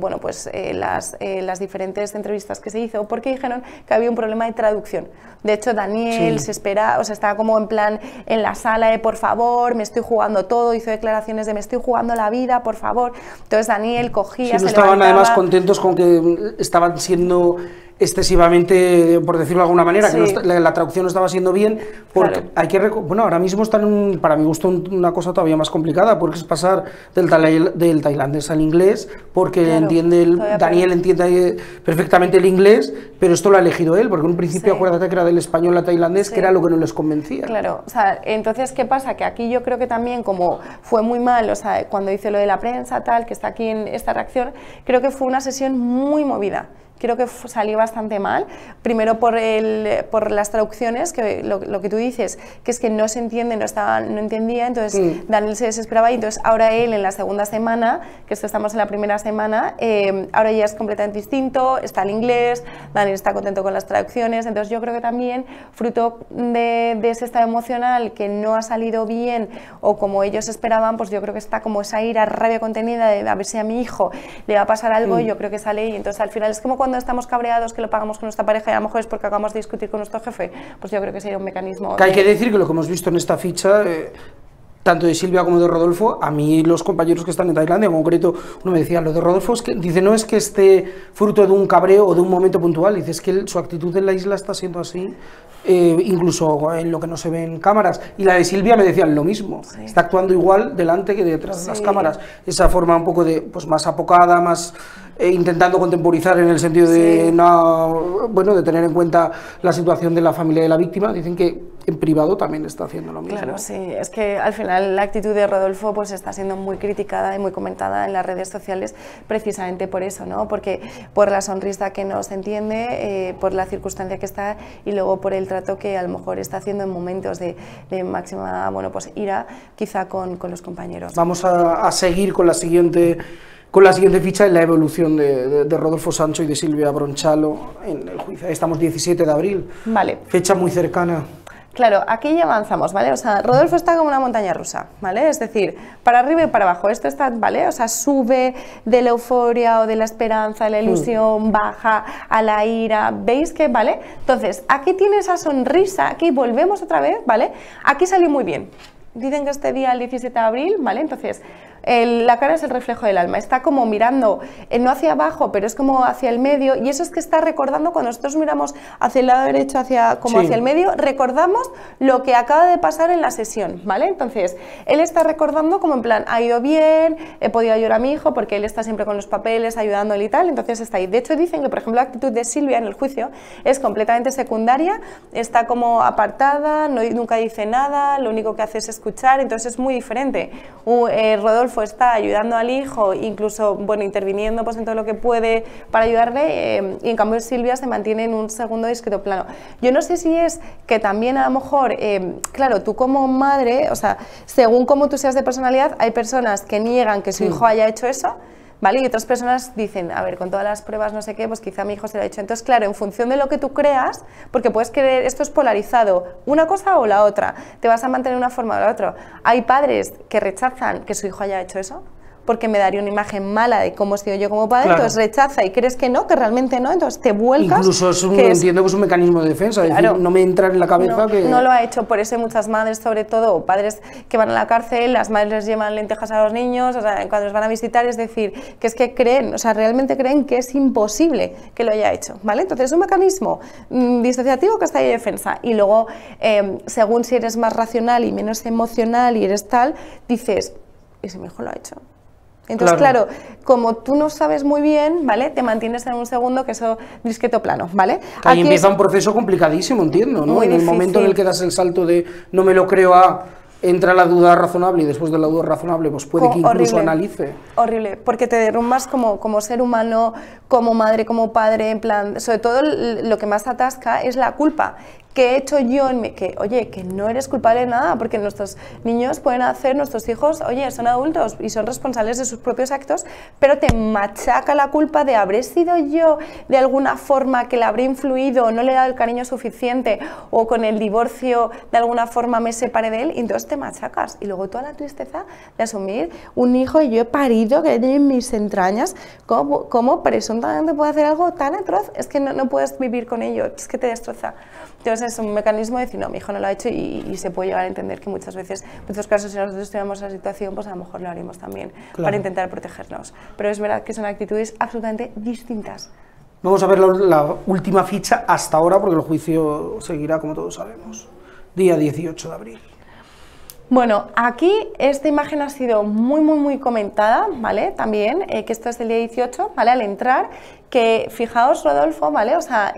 bueno, pues, las diferentes entrevistas que se hizo, porque dijeron que había un problema de traducción. De hecho, Daniel se espera, o sea, estaba como en plan en la sala de por favor, me estoy jugando todo, hizo declaraciones de me estoy jugando la vida, por favor. Entonces Daniel cogía, no estaban además contentos con que estaban siendo excesivamente, por decirlo de alguna manera, que la traducción no estaba siendo bien, porque hay que bueno, ahora mismo están para mi gusto una cosa todavía más complicada, porque es pasar del tailandés al inglés, porque Daniel entiende perfectamente el inglés, pero esto lo ha elegido él, porque en un principio acuérdate que era del español al tailandés, que era lo que no les convencía. Claro, o sea, entonces, ¿qué pasa? Que aquí yo creo que también, como fue muy mal, o sea, cuando dice lo de la prensa, tal, que está aquí en esta reacción, creo que fue una sesión muy movida. creo que salió bastante mal, primero por las traducciones, que lo que tú dices, que es que no se entiende, no entendía, entonces Daniel se desesperaba y entonces ahora él en la segunda semana, que esto estamos en la primera semana, ahora ya es completamente distinto, está el inglés, Daniel está contento con las traducciones, entonces yo creo que también fruto de ese estado emocional que no ha salido bien o como ellos esperaban, pues yo creo que está como esa ira, rabia contenida de a ver si a mi hijo le va a pasar algo, yo creo que sale y entonces al final es como cuando estamos cabreados que lo pagamos con nuestra pareja y a lo mejor es porque acabamos de discutir con nuestro jefe, pues yo creo que sería un mecanismo. Que hay que decir que lo que hemos visto en esta ficha, tanto de Silvia como de Rodolfo, a mí los compañeros que están en Tailandia, en concreto, uno me decía, lo de Rodolfo es que, dice, no es que esté fruto de un cabreo o de un momento puntual, dice, es que su actitud en la isla está siendo así, incluso en lo que no se ve en cámaras, y la de Silvia me decían lo mismo, está actuando igual delante que detrás de las cámaras, esa forma un poco de, pues más apocada, más intentando contemporizar en el sentido de, bueno, de tener en cuenta la situación de la familia de la víctima, dicen que en privado también está haciendo lo mismo. Claro, sí, es que al final la actitud de Rodolfo pues está siendo muy criticada y muy comentada en las redes sociales precisamente por eso, ¿no? Porque por la sonrisa que no se entiende, por la circunstancia que está y luego por el trato que a lo mejor está haciendo en momentos de máxima, bueno, pues ira, quizá con los compañeros. Vamos a seguir con la siguiente ficha en la evolución de Rodolfo Sancho y de Silvia Bronchalo en el juicio. Estamos 17 de abril, vale. Fecha muy cercana. Claro, aquí ya avanzamos, ¿vale? O sea, Rodolfo está como una montaña rusa, ¿vale? Es decir, para arriba y para abajo, esto está, ¿vale? O sea, sube de la euforia o de la esperanza, de la ilusión, baja a la ira, ¿veis que, vale? Entonces, aquí tiene esa sonrisa, aquí volvemos otra vez, ¿vale? Aquí salió muy bien. Dicen que este día, el 17 de abril, ¿vale? Entonces, la cara es el reflejo del alma, está como mirando, no hacia abajo, pero es como hacia el medio, y eso es que está recordando, cuando nosotros miramos hacia el lado derecho, hacia el medio, recordamos lo que acaba de pasar en la sesión, ¿vale? Entonces, él está recordando como en plan, ha ido bien, he podido ayudar a mi hijo, porque él está siempre con los papeles, ayudándole y tal, entonces está ahí. De hecho, dicen que, por ejemplo, la actitud de Silvia en el juicio es completamente secundaria, está como apartada, nunca dice nada, lo único que hace es escuchar, entonces es muy diferente. Rodolfo está ayudando al hijo, incluso, bueno, interviniendo pues en todo lo que puede para ayudarle, y en cambio Silvia se mantiene en un segundo discreto plano. Yo no sé si es que también a lo mejor, claro, tú como madre, o sea, según cómo tú seas de personalidad, hay personas que niegan que su hijo haya hecho eso, ¿vale? Y otras personas dicen, a ver, con todas las pruebas no sé qué, pues quizá mi hijo se lo ha hecho. Entonces, claro, en función de lo que tú creas, porque puedes creer, esto es polarizado, una cosa o la otra, te vas a mantener una forma o la otra. Hay padres que rechazan que su hijo haya hecho eso, porque me daría una imagen mala de cómo he sido yo como padre, claro. Entonces rechaza y crees que no, que realmente no, entonces te vuelcas. Incluso entiendo que es un mecanismo de defensa, claro. Es decir, no me entra en la cabeza que... No lo ha hecho, por eso hay muchas madres, sobre todo, o padres que van a la cárcel, las madres les llevan lentejas a los niños, o sea, cuando los van a visitar, es decir, que es que creen, o sea, realmente creen que es imposible que lo haya hecho, ¿vale? Entonces es un mecanismo disociativo que está ahí de defensa, y luego, según si eres más racional y menos emocional y eres tal, dices, ¿y si mi hijo lo ha hecho? Entonces, claro, como tú no sabes muy bien, ¿vale? Te mantienes en un segundo, que eso discreto plano, ¿vale? Ahí empieza un proceso complicadísimo, entiendo, ¿no? En el momento en el que das el salto de no me lo creo entra la duda razonable y después de la duda razonable pues puede que incluso analice. Horrible, porque te derrumbas como ser humano, como madre, como padre, en plan, sobre todo lo que más atasca es la culpa. ¿Qué he hecho yo? Oye, que no eres culpable de nada, porque nuestros niños pueden hacer, nuestros hijos, oye, son adultos y son responsables de sus propios actos, pero te machaca la culpa de haber sido yo de alguna forma que le habré influido, no le he dado el cariño suficiente, o con el divorcio de alguna forma me separé de él, y entonces te machacas. Y luego toda la tristeza de asumir un hijo y yo he parido, que tiene en mis entrañas, ¿cómo presuntamente puede hacer algo tan atroz? Es que no puedes vivir con ello, es que te destroza. Entonces es un mecanismo de decir, no, mi hijo no lo ha hecho, y se puede llegar a entender que muchas veces, en muchos casos, si nosotros estuviéramos en la situación, pues a lo mejor lo haríamos también, claro, para intentar protegernos. Pero es verdad que son actitudes absolutamente distintas. Vamos a ver la última ficha hasta ahora, porque el juicio seguirá, como todos sabemos, día 18 de abril. Bueno, aquí esta imagen ha sido muy comentada, ¿vale? También, que esto es del día 18, ¿vale? Al entrar, que, fijaos, Rodolfo, ¿vale? O sea,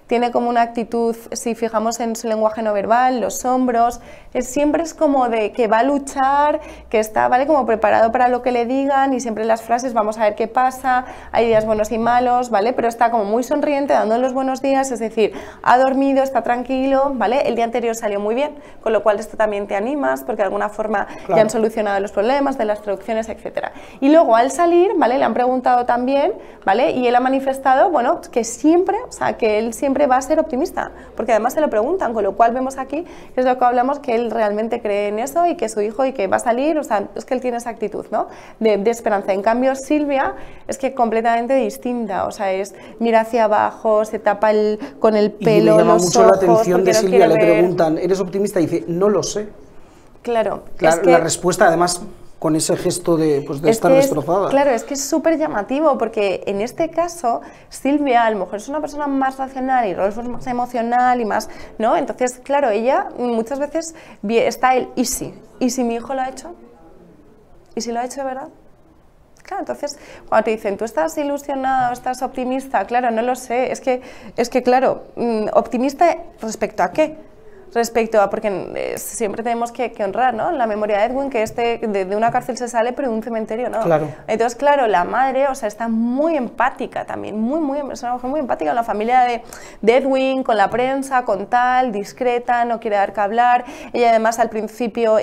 tiene como una actitud, si fijamos en su lenguaje no verbal, los hombros, siempre es como de que va a luchar, que está, ¿vale? Como preparado para lo que le digan y siempre las frases, vamos a ver qué pasa, hay días buenos y malos, ¿vale? Pero está como muy sonriente, dando los buenos días, es decir, ha dormido, está tranquilo, ¿vale? El día anterior salió muy bien, con lo cual esto también te animas, porque de alguna forma ya han solucionado los problemas de las traducciones, etcétera. Y luego al salir, ¿vale? Le han preguntado también, ¿vale? Y él ha manifestado, bueno, que siempre, o sea, que él siempre va a ser optimista, porque además se lo preguntan, con lo cual vemos aquí, que es lo que hablamos, que él realmente cree en eso y que su hijo y que va a salir, o sea, es que él tiene esa actitud, ¿no? De esperanza. En cambio, Silvia es que completamente distinta, o sea, es mira hacia abajo, se tapa con el pelo, y me llama los mucho ojos, la atención de no Silvia, le quiere ver. preguntan, ¿eres optimista? Y dice, no lo sé. Claro, La, es que la respuesta, además, con ese gesto de, pues, de es estar que destrozada. claro, es que es súper llamativo porque en este caso Silvia a lo mejor es una persona más racional y Rodolfo es más emocional y más, ¿no? Entonces, claro, ella muchas veces está el ¿y si mi hijo lo ha hecho? ¿Y si lo ha hecho de verdad? Claro, entonces, cuando te dicen, ¿tú estás ilusionado, estás optimista? Claro, no lo sé, es que claro, optimista ¿respecto a qué? Respecto a, porque siempre tenemos que honrar, ¿no? La memoria de Edwin, que de una cárcel se sale, pero de un cementerio no. Claro. Entonces, claro, la madre, o sea, está muy empática también, es una mujer muy empática con la familia de Edwin, con la prensa, con tal, discreta, no quiere dar que hablar. Ella además al principio,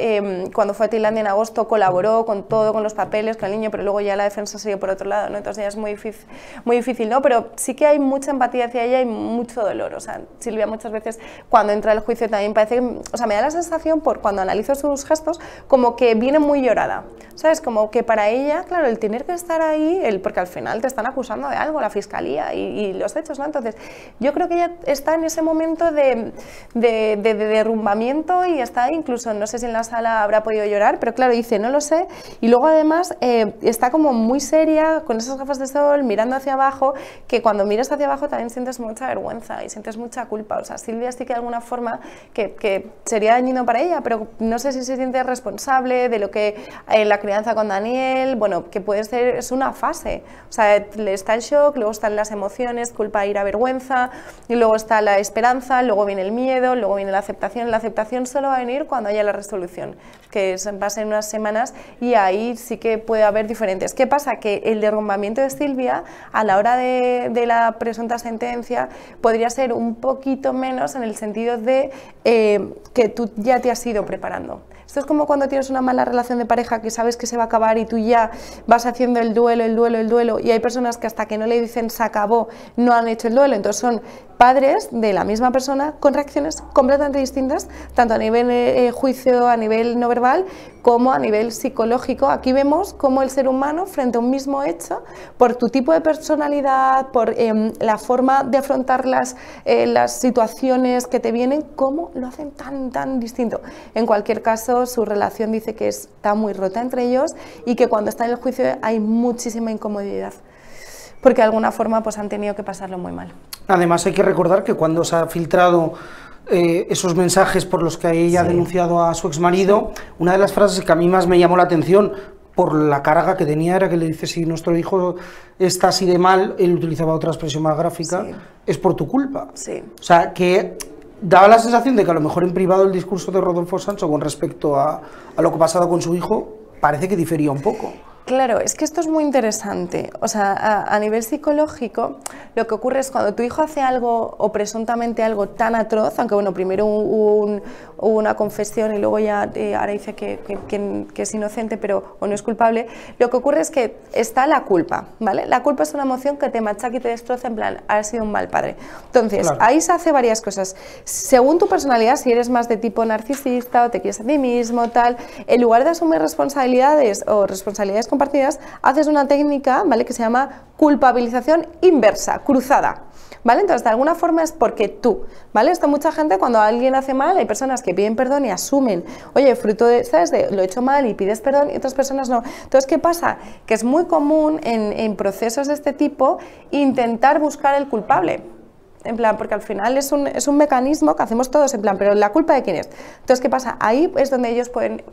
cuando fue a Tailandia en agosto, colaboró con todo, con los papeles, con el niño, pero luego ya la defensa se dio por otro lado, ¿no? Entonces ya es muy difícil, ¿no? Pero sí que hay mucha empatía hacia ella y mucho dolor. O sea, Silvia muchas veces cuando entra al juicio también parece que, o sea, me da la sensación, por cuando analizo sus gestos, como que viene muy llorada, ¿sabes? Como que para ella, claro, el tener que estar ahí, porque al final te están acusando de algo, la fiscalía y los hechos, ¿no? Entonces, yo creo que ella está en ese momento de derrumbamiento y está incluso, no sé si en la sala habrá podido llorar, pero claro, dice, no lo sé, y luego además está como muy seria, con esas gafas de sol, mirando hacia abajo, que cuando miras hacia abajo también sientes mucha vergüenza y sientes mucha culpa. O sea, Silvia sí que de alguna forma que sería dañino para ella, pero no sé si se siente responsable de lo que la crianza con Daniel, bueno, que puede ser, es una fase, o sea, está el shock, luego están las emociones, culpa, ira, vergüenza, y luego está la esperanza, luego viene el miedo, luego viene la aceptación solo va a venir cuando haya la resolución, que va a ser unas semanas, y ahí sí que puede haber diferentes. ¿Qué pasa? Que el derrumbamiento de Silvia, a la hora de la presunta sentencia, podría ser un poquito menos en el sentido de que tú ya te has ido preparando. Esto es como cuando tienes una mala relación de pareja que sabes que se va a acabar y tú ya vas haciendo el duelo, y hay personas que hasta que no le dicen se acabó no han hecho el duelo, entonces son padres de la misma persona con reacciones completamente distintas, tanto a nivel juicio, a nivel no verbal, como a nivel psicológico. Aquí vemos cómo el ser humano, frente a un mismo hecho, por tu tipo de personalidad, por la forma de afrontar las situaciones que te vienen, cómo lo hacen tan distinto. En cualquier caso, su relación dice que está muy rota entre ellos y que cuando está en el juicio hay muchísima incomodidad, porque de alguna forma pues han tenido que pasarlo muy mal. Además hay que recordar que cuando se ha filtrado esos mensajes por los que ella ha denunciado a su exmarido, una de las frases que a mí más me llamó la atención por la carga que tenía era que le dice, si nuestro hijo está así de mal, él utilizaba otra expresión más gráfica, es por tu culpa. O sea, que daba la sensación de que a lo mejor en privado el discurso de Rodolfo Sancho con respecto a lo que ha pasado con su hijo parece que difería un poco. Claro, es que esto es muy interesante. O sea, a nivel psicológico, lo que ocurre es cuando tu hijo hace algo o presuntamente algo tan atroz, aunque bueno, primero hubo una confesión y luego ya ahora dice que es inocente pero o no es culpable, lo que ocurre es que está la culpa, ¿vale? La culpa es una emoción que te machaca y te destroza, en plan, has sido un mal padre. Entonces, ahí se hace varias cosas. Según tu personalidad, si eres más de tipo narcisista o te quieres a ti mismo, tal, en lugar de asumir responsabilidades o responsabilidades compartidas, haces una técnica, ¿vale?, que se llama culpabilización inversa, cruzada, ¿vale? Entonces, de alguna forma es porque tú, ¿vale? Esto mucha gente, cuando alguien hace mal, hay personas que piden perdón y asumen, oye, fruto de, ¿sabes?, de lo he hecho mal y pides perdón, y otras personas no. Entonces, ¿qué pasa? Que es muy común en procesos de este tipo intentar buscar el culpable. en plan, porque al final es un mecanismo que hacemos todos, en plan, pero ¿la culpa de quién es? Entonces, ¿qué pasa? Ahí es donde ellos pueden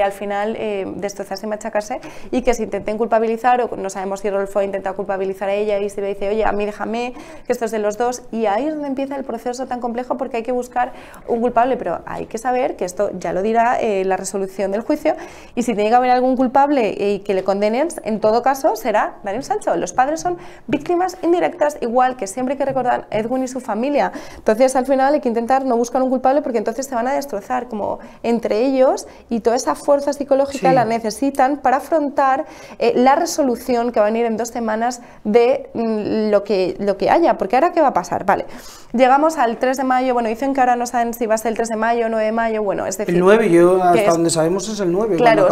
al final destrozarse y machacarse, y que se intenten culpabilizar, o no sabemos si Rodolfo intenta culpabilizar a ella y se le dice, oye, a mí déjame, que esto es de los dos, y ahí es donde empieza el proceso tan complejo, porque hay que buscar un culpable, pero hay que saber que esto ya lo dirá la resolución del juicio, y si tiene que haber algún culpable y que le condenen, en todo caso será Daniel Sancho. Los padres son víctimas indirectas, igual que siempre hay que recordar Edwin y su familia. Entonces, al final hay que intentar no buscar un culpable, porque entonces se van a destrozar como entre ellos, y toda esa fuerza psicológica la necesitan para afrontar la resolución que va a venir en 2 semanas de lo que haya. Porque ahora, ¿qué va a pasar? Vale, llegamos al 3 de mayo, bueno, dicen que ahora no saben si va a ser el 3 de mayo, 9 de mayo, bueno, es decir... El 9, yo hasta donde sabemos es el 9. Claro,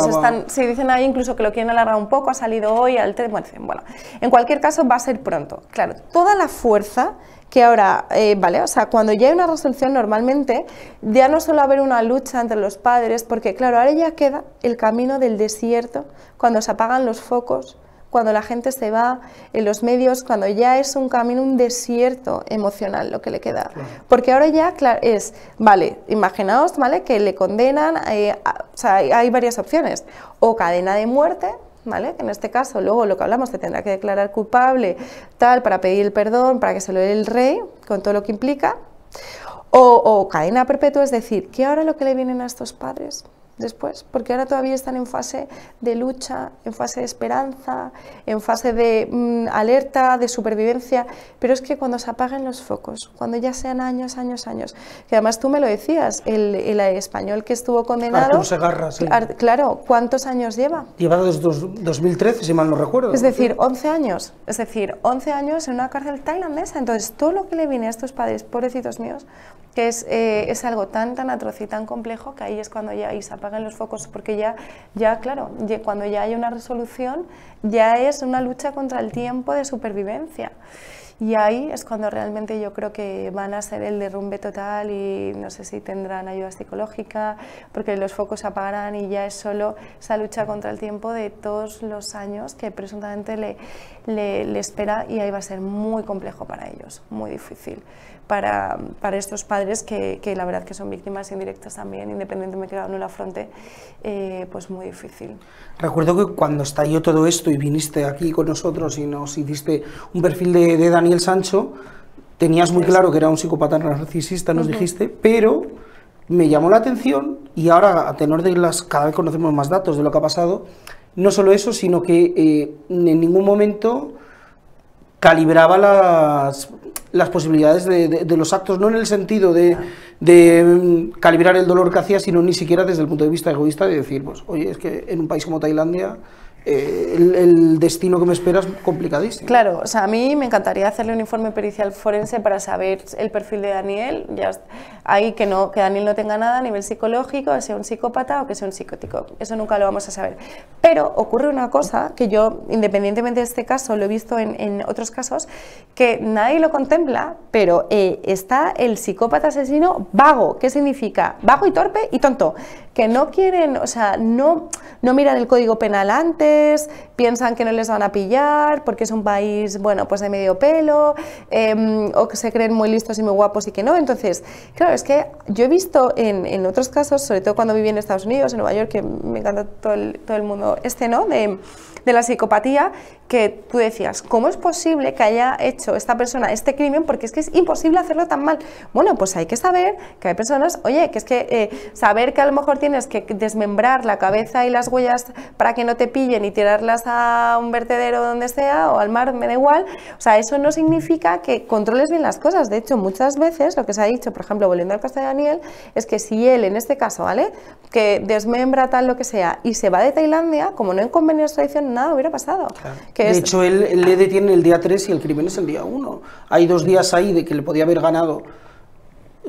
se dicen ahí incluso que lo quieren alargar un poco, ha salido hoy al 3, bueno, en cualquier caso va a ser pronto. Claro, toda la fuerza que ahora, vale, o sea, cuando ya hay una resolución, normalmente ya no suele haber una lucha entre los padres, porque claro, ahora ya queda el camino del desierto, cuando se apagan los focos, cuando la gente se va en los medios, cuando ya es un camino, un desierto emocional lo que le queda. Claro. Porque ahora ya es, vale, imaginaos, ¿vale?, que le condenan, o sea, hay varias opciones, o cadena de muerte, ¿vale?, que en este caso luego lo que hablamos, te tendrá que declarar culpable, tal, para pedir el perdón, para que se lo dé el rey, con todo lo que implica, o cadena perpetua, es decir, que ahora lo que le vienen a estos padres después, porque ahora todavía están en fase de lucha, en fase de esperanza, en fase de alerta, de supervivencia, pero es que cuando se apaguen los focos, cuando ya sean años, que además tú me lo decías, el español que estuvo condenado, Arturo Segarra, sí. Claro, ¿cuántos años lleva? Lleva desde 2013, si mal no recuerdo. Es decir, 11 años, en una cárcel tailandesa. Entonces, todo lo que le viene a estos padres, pobrecitos míos, que es algo tan atroz y tan complejo, que ahí es cuando ya se apagan los focos, porque ya claro, cuando ya hay una resolución, ya es una lucha contra el tiempo de supervivencia. Y ahí es cuando realmente yo creo que van a ser el derrumbe total, y no sé si tendrán ayuda psicológica, porque los focos se apagarán y ya es solo esa lucha contra el tiempo de todos los años que presuntamente le espera, y ahí va a ser muy complejo para ellos, muy difícil. Para estos padres que la verdad que son víctimas indirectas también, independientemente de que cada uno la afronte, pues muy difícil. Recuerdo que cuando estalló todo esto y viniste aquí con nosotros y nos hiciste un perfil de Daniel Sancho, tenías muy claro que era un psicópata narcisista, nos dijiste, pero me llamó la atención, y ahora a tenor de cada vez conocemos más datos de lo que ha pasado, no solo eso, sino que en ningún momento calibraba las posibilidades de los actos, no en el sentido de calibrar el dolor que hacía, sino ni siquiera desde el punto de vista egoísta, de decir, pues, oye, es que en un país como Tailandia el destino que me espera es complicadísimo. Claro, o sea, a mí me encantaría hacerle un informe pericial forense para saber el perfil de Daniel, ya ahí que Daniel no tenga nada a nivel psicológico, que sea un psicópata o que sea un psicótico, eso nunca lo vamos a saber. Pero ocurre una cosa que yo, independientemente de este caso, lo he visto en otros casos, que nadie lo contempla, pero está el psicópata asesino vago. ¿Qué significa? Vago y torpe y tonto, que no quieren, o sea, no miran el código penal antes, piensan que no les van a pillar porque es un país, bueno, pues de medio pelo, o que se creen muy listos y muy guapos y que no. Entonces, claro, es que yo he visto en otros casos, sobre todo cuando viví en Estados Unidos, en Nueva York, que me encanta todo el mundo ¿no?, de la psicopatía, que tú decías, ¿cómo es posible que haya hecho esta persona este crimen? Porque es que es imposible hacerlo tan mal. Bueno, pues hay que saber que hay personas, oye, que es que saber que a lo mejor tienes que desmembrar la cabeza y las huellas para que no te pillen y tirarlas a un vertedero donde sea, o al mar, me da igual, o sea, eso no significa que controles bien las cosas. De hecho, muchas veces lo que se ha dicho, por ejemplo, volviendo al caso de Daniel, es que si él, en este caso, ¿vale?, que desmembra tal lo que sea y se va de Tailandia, como no hay convenio de extradición, nada hubiera pasado. Claro. De hecho, él le detiene el día 3 y el crimen es el día 1. Hay 2 días ahí de que le podía haber ganado.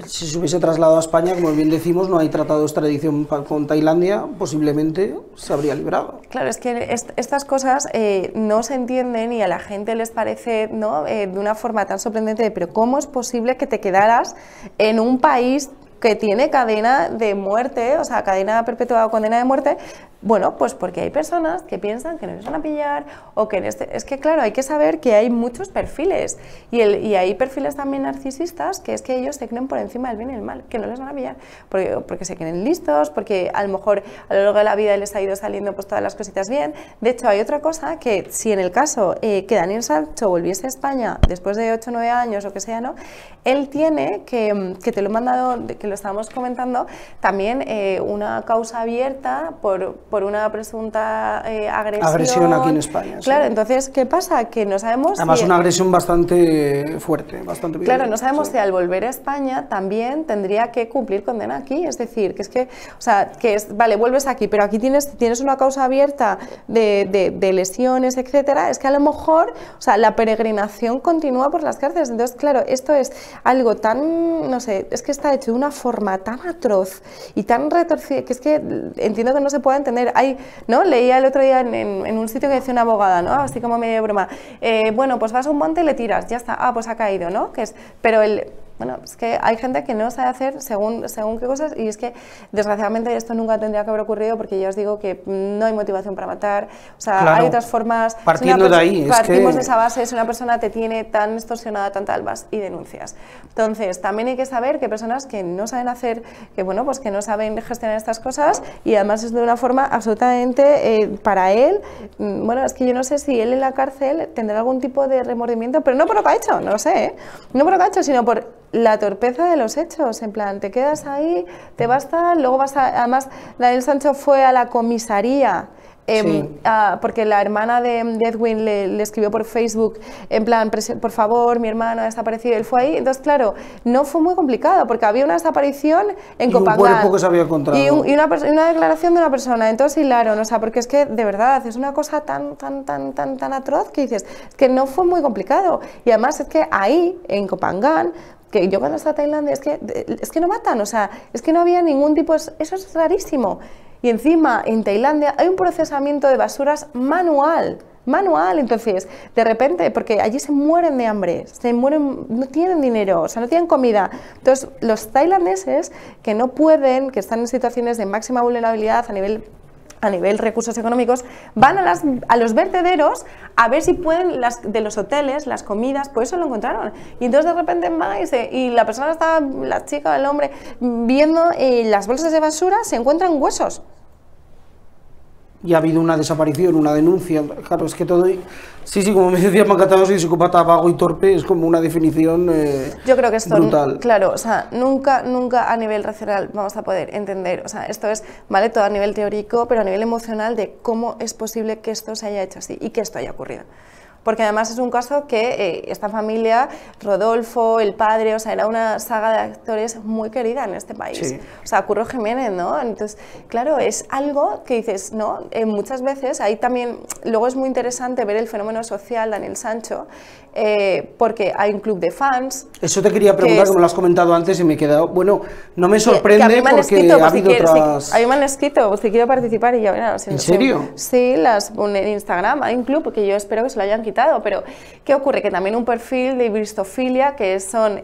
Si se hubiese trasladado a España, como bien decimos, no hay tratado de extradición con Tailandia, posiblemente se habría librado. Claro, es que estas cosas no se entienden y a la gente les parece, ¿no?, de una forma tan sorprendente, pero ¿cómo es posible que te quedaras en un país que tiene cadena de muerte, o sea, cadena perpetua o condena de muerte, Bueno, pues porque hay personas que piensan que no les van a pillar o que es que claro, hay que saber que hay muchos perfiles y hay perfiles también narcisistas que es que ellos se creen por encima del bien y el mal, que no les van a pillar porque se creen listos, porque a lo mejor a lo largo de la vida les ha ido saliendo pues todas las cositas bien. De hecho, hay otra cosa que si en el caso que Daniel Sancho volviese a España después de 8 o 9 años o que sea, ¿no? Él tiene que te lo he mandado, que lo estábamos comentando, también una causa abierta por una presunta agresión aquí en España. Claro, sí. Entonces, ¿qué pasa? Que no sabemos además si... una agresión bastante fuerte, bastante violenta. Claro, no sabemos sí. si al volver a España también tendría que cumplir condena aquí, es decir, que es que, o sea, que es, vale, vuelves aquí, pero aquí tienes una causa abierta de lesiones, etcétera, es que a lo mejor, o sea, la peregrinación continúa por las cárceles, entonces, claro, esto es algo tan, no sé, es que está hecho de una forma tan atroz y tan retorcida, que es que entiendo que no se puede entender. ¿No? Leía el otro día en un sitio que decía una abogada, ¿no? Así como medio de broma, bueno, pues vas a un monte y le tiras, ya está, pues ha caído, ¿no? Pero bueno, es que hay gente que no sabe hacer según qué cosas y es que desgraciadamente esto nunca tendría que haber ocurrido porque ya os digo que no hay motivación para matar, o sea, claro, hay otras formas. partiendo de ahí, partimos de esa base, si una persona te tiene tan extorsionada, tantas vas y denuncias. Entonces, también hay que saber que hay personas que no saben hacer, que bueno, pues que no saben gestionar estas cosas y además es de una forma absolutamente para él, bueno, es que yo no sé si él en la cárcel tendrá algún tipo de remordimiento, pero no por lo que ha hecho, no lo sé, no por lo que ha hecho, sino por la torpeza de los hechos, en plan, te quedas ahí, te basta, luego además Daniel Sancho fue a la comisaría, sí. porque la hermana de Edwin le escribió por Facebook, en plan, por favor, mi hermano ha desaparecido, él fue ahí, entonces claro, no fue muy complicado, porque había una desaparición en Copacabana. Un cuerpo que se había encontrado. Y una declaración de una persona, entonces hilaron, o sea, porque es que de verdad es una cosa tan atroz que dices, es que no fue muy complicado, y además es que ahí, en Kopangan, que yo cuando estaba en Tailandia es que no matan, o sea, es que no había ningún tipo, eso es rarísimo. Y encima en Tailandia hay un procesamiento de basuras manual, entonces de repente, porque allí se mueren de hambre, no tienen dinero, o sea, no tienen comida. Entonces los tailandeses que no pueden, que están en situaciones de máxima vulnerabilidad a nivel recursos económicos, van a los vertederos a ver si pueden, de los hoteles, las comidas, pues eso lo encontraron. Y entonces de repente y la persona está, la chica, el hombre, viendo las bolsas de basura, se encuentran huesos. Y ha habido una desaparición, una denuncia, claro, es que todo... Sí, como me decía Mancatano, soy psicópata vago y torpe, es como una definición yo creo que esto, brutal. Claro, o sea, nunca a nivel racional vamos a poder entender, o sea, esto es, vale, todo a nivel teórico, pero a nivel emocional de cómo es posible que esto se haya hecho así y que esto haya ocurrido. Porque además es un caso que esta familia, Rodolfo, el padre, o sea, era una saga de actores muy querida en este país. Sí. O sea, Curro Jiménez, ¿no? Entonces, claro, es algo que dices, ¿no? Muchas veces, ahí también, luego es muy interesante ver el fenómeno social Daniel Sancho, porque hay un club de fans. Eso te quería preguntar, que me lo has comentado antes y me he quedado, bueno, no me sorprende porque ha habido otras... A mí me han escrito, si quiero participar y yo, bueno, ¿En serio? Sí, en Instagram hay un club que yo espero que se lo hayan quitado. Pero, ¿qué ocurre? Que también un perfil de bristofilia, que son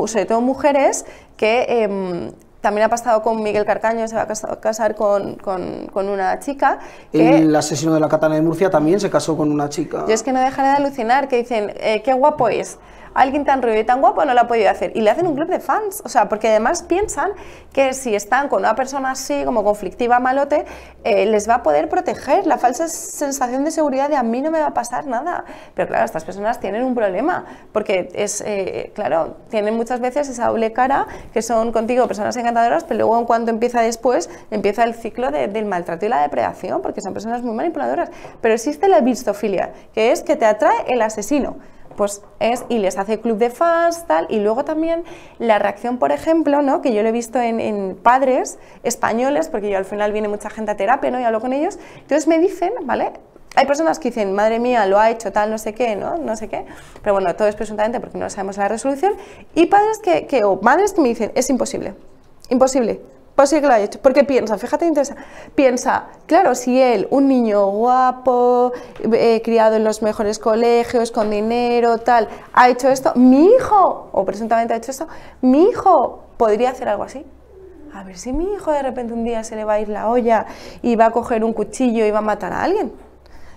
sobre todo mujeres, que también ha pasado con Miguel Carcaño, se va a casar con una chica. El asesino de la Katana de Murcia también se casó con una chica. Yo es que no dejaré de alucinar, que dicen, qué guapo es. Alguien tan rubio y tan guapo no lo ha podido hacer. Y le hacen un club de fans, o sea, porque además piensan que si están con una persona así, como conflictiva, malote, les va a poder proteger. La falsa sensación de seguridad de a mí no me va a pasar nada. Pero claro, estas personas tienen un problema, porque claro, tienen muchas veces esa doble cara, que son contigo personas encantadoras, pero luego en cuanto empieza el ciclo del maltrato y la depredación, porque son personas muy manipuladoras. Pero existe la bristofilia, que es que te atrae el asesino. Pues y les hace club de fans, tal, y luego también la reacción, por ejemplo, ¿no? Que yo lo he visto en padres españoles, porque yo al final viene mucha gente a terapia, ¿no? Y hablo con ellos, entonces me dicen, ¿vale? Hay personas que dicen, madre mía, lo ha hecho tal, no sé qué, ¿no? No sé qué, pero bueno, todo es presuntamente porque no sabemos la resolución, y padres o madres que me dicen, es imposible, pues sí que lo ha hecho, porque piensa, fíjate, piensa, claro, si él, un niño guapo, criado en los mejores colegios, con dinero, tal, ha hecho esto, mi hijo, o presuntamente ha hecho esto, mi hijo podría hacer algo así. a ver si mi hijo de repente un día se le va a ir la olla y va a coger un cuchillo y va a matar a alguien.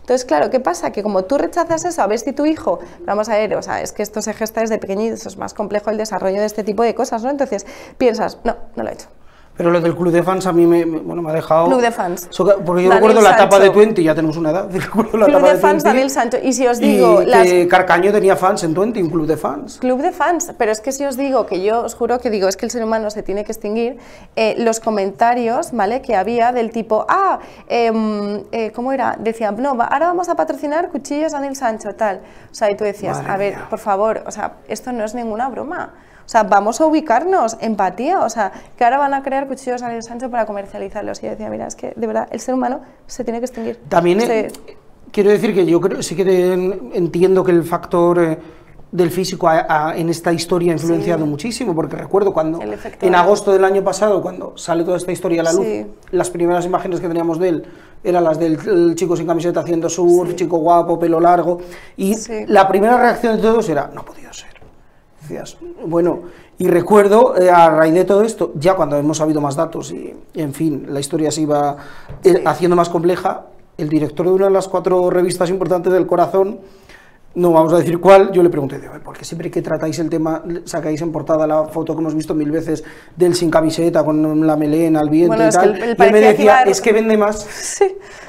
Entonces, claro, ¿qué pasa? Que como tú rechazas eso, a ver si tu hijo, vamos a ver, o sea, es que esto se gesta desde pequeñitos, es más complejo el desarrollo de este tipo de cosas, ¿no? Entonces piensas, no, no lo he hecho. Pero lo del club de fans a mí me ha dejado... Club de fans. Porque yo recuerdo la etapa de Twenty, ya tenemos una edad. Club de fans, Daniel Sancho. Y si os digo... que Carcaño tenía fans en Twenty, un club de fans. Club de fans. Pero es que si os digo, que yo os juro que digo, es que el ser humano se tiene que extinguir, los comentarios, ¿vale? Que había del tipo, ¿cómo era? Decía, no, ahora vamos a patrocinar cuchillos Daniel Sancho, tal. O sea, y tú decías, Madre a ver, mía. por favor, o sea, esto no es ninguna broma. O sea, vamos a ubicarnos, empatía, o sea, que ahora van a crear cuchillos Daniel Sancho para comercializarlos. Y yo decía, mira, es que de verdad el ser humano se tiene que extinguir. También quiero decir que yo creo, sí que entiendo que el factor del físico en esta historia ha influenciado muchísimo, porque recuerdo cuando en agosto del año pasado, cuando sale toda esta historia a la luz, las primeras imágenes que teníamos de él eran las del chico sin camiseta haciendo surf, chico guapo, pelo largo, y la primera reacción de todos era, no ha podido ser. Decías, bueno, y recuerdo a raíz de todo esto, ya cuando hemos sabido más datos y en fin, la historia se iba haciendo más compleja, el director de una de las 4 revistas importantes del corazón, no vamos a decir cuál, yo le pregunté, ¿por qué siempre que tratáis el tema sacáis en portada la foto que hemos visto 1000 veces del sin camiseta, con la melena, al viento y tal? Y él me decía, es que vende más.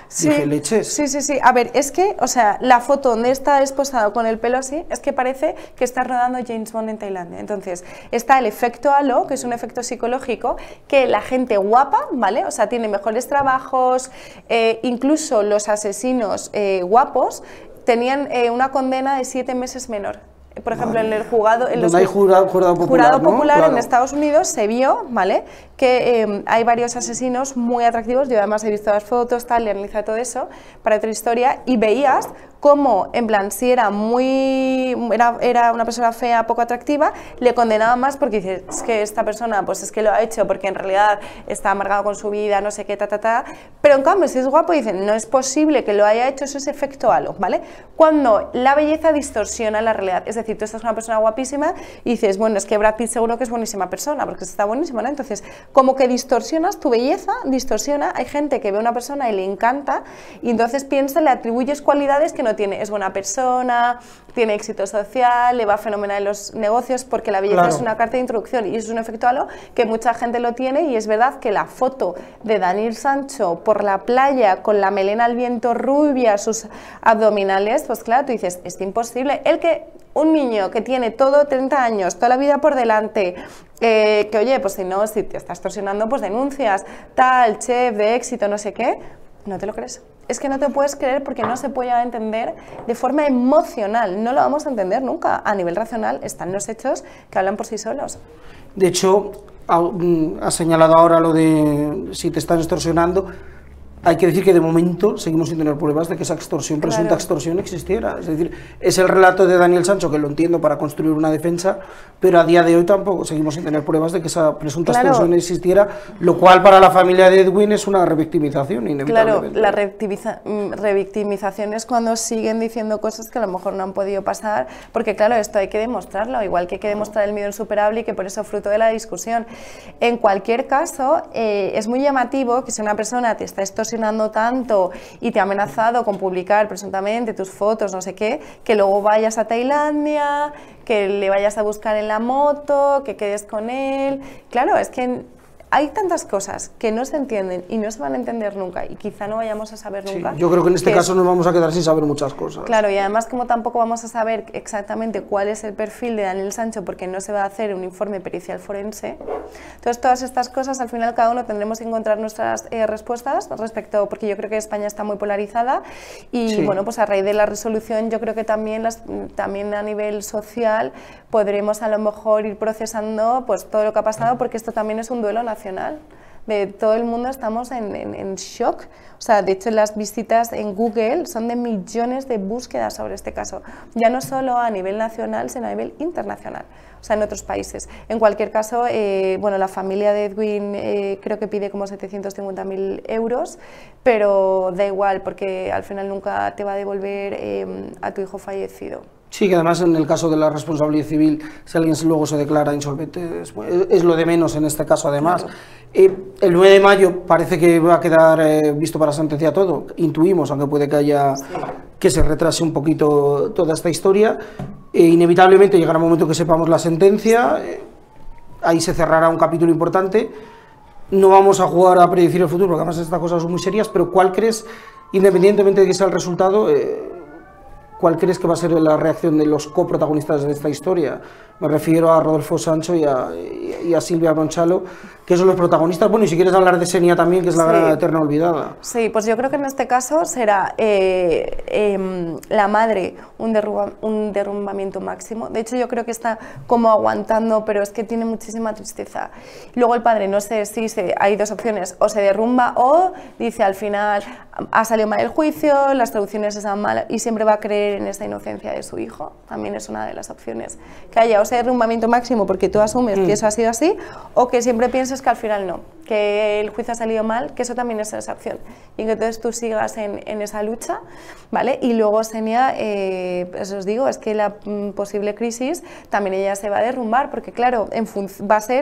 Sí, dije, leches. Sí. A ver, es que, o sea, la foto donde está esposado con el pelo así, es que parece que está rodando James Bond en Tailandia. Entonces, está el efecto halo, que es un efecto psicológico, que la gente guapa, ¿vale? O sea, tiene mejores trabajos, incluso los asesinos guapos tenían una condena de 7 meses menor. Por ejemplo, en el jurado popular en Estados Unidos se vio, ¿vale?, que hay varios asesinos muy atractivos. Yo además he visto las fotos, tal, y analizado todo eso para otra historia, y veías cómo, en plan, si era era una persona fea, poco atractiva, le condenaban más porque dices, es que esta persona, pues es que lo ha hecho porque en realidad está amargado con su vida, no sé qué, pero en cambio, si es guapo, dicen, no es posible que lo haya hecho, eso es efecto halo, ¿vale? Cuando la belleza distorsiona la realidad, es decir, tú estás una persona guapísima y dices, bueno, es que Brad Pitt seguro que es buenísima persona, porque está buenísimo, ¿no? Entonces, como que distorsionas tu belleza, hay gente que ve a una persona y le encanta, y entonces piensa, le atribuyes cualidades que no tiene, es buena persona, tiene éxito social, le va fenomenal en los negocios, porque la belleza es una carta de introducción, y es un efecto halo que mucha gente lo tiene, y es verdad que la foto de Daniel Sancho por la playa, con la melena al viento rubia, sus abdominales, pues claro, tú dices, es imposible, un niño que tiene 30 años, toda la vida por delante, que oye, pues si te estás torsionando, pues denuncias, tal, chef de éxito, no sé qué, no te lo crees. Es que no te puedes creer porque no se puede entender de forma emocional, no lo vamos a entender nunca. A nivel racional están los hechos que hablan por sí solos. De hecho, has señalado ahora lo de si te están extorsionando. Hay que decir que de momento seguimos sin tener pruebas de que esa extorsión, presunta extorsión, existiera. Es decir, es el relato de Daniel Sancho, que lo entiendo, para construir una defensa, pero a día de hoy tampoco seguimos sin tener pruebas de que esa presunta extorsión existiera, lo cual para la familia de Edwin es una revictimización, inevitablemente. Claro, la revictimización es cuando siguen diciendo cosas que a lo mejor no han podido pasar, porque claro, esto hay que demostrarlo, igual que hay que demostrar el miedo insuperable, y que por eso fruto de la discusión. En cualquier caso, es muy llamativo que si una persona te está extorsionando tanto y te ha amenazado con publicar presuntamente tus fotos, no sé qué, que luego vayas a Tailandia, que le vayas a buscar en la moto, que quedes con él. Claro, es que hay tantas cosas que no se entienden y no se van a entender nunca, y quizá no vayamos a saber nunca. Yo creo que en este caso nos vamos a quedar sin saber muchas cosas. Claro, y además como tampoco vamos a saber exactamente cuál es el perfil de Daniel Sancho, porque no se va a hacer un informe pericial forense, entonces todas estas cosas al final cada uno tendremos que encontrar nuestras respuestas respecto, porque yo creo que España está muy polarizada, y bueno, pues a raíz de la resolución yo creo que también a nivel social podremos a lo mejor ir procesando pues todo lo que ha pasado, porque esto también es un duelo nacional. De todo el mundo estamos en shock. O sea, de hecho las visitas en Google son de millones de búsquedas sobre este caso, ya no solo a nivel nacional, sino a nivel internacional, o sea, en otros países. En cualquier caso, bueno, la familia de Edwin creo que pide como 750.000 euros, pero da igual, porque al final nunca te va a devolver a tu hijo fallecido. Sí, que además en el caso de la responsabilidad civil, si alguien luego se declara insolvente, es lo de menos en este caso además. Claro. El 9 de mayo parece que va a quedar visto para sentencia todo, intuimos, aunque puede que haya que se retrase un poquito toda esta historia. Inevitablemente llegará un momento que sepamos la sentencia, ahí se cerrará un capítulo importante. No vamos a jugar a predecir el futuro, porque además estas cosas son muy serias, pero ¿cuál crees, independientemente de que sea el resultado, cuál crees que va a ser la reacción de los coprotagonistas de esta historia? Me refiero a Rodolfo Sancho y a Silvia Bronchalo, que son los protagonistas. Bueno, y si quieres hablar de Xenia también, que es la gran eterna olvidada. Sí, pues yo creo que en este caso será la madre un derrumbamiento máximo. De hecho, yo creo que está como aguantando, pero es que tiene muchísima tristeza. Luego el padre, no sé si hay dos opciones, o se derrumba o dice al final ha salido mal el juicio, las traducciones están mal y siempre va a creer en esa inocencia de su hijo. También es una de las opciones. Que haya o ese derrumbamiento máximo porque tú asumes que eso ha sido así, o que siempre pienses que al final no, que el juicio ha salido mal, que eso también es esa opción. Y que entonces tú sigas en esa lucha, ¿vale? Y luego Xenia, pues os digo, es que la posible crisis también ella se va a derrumbar, porque claro,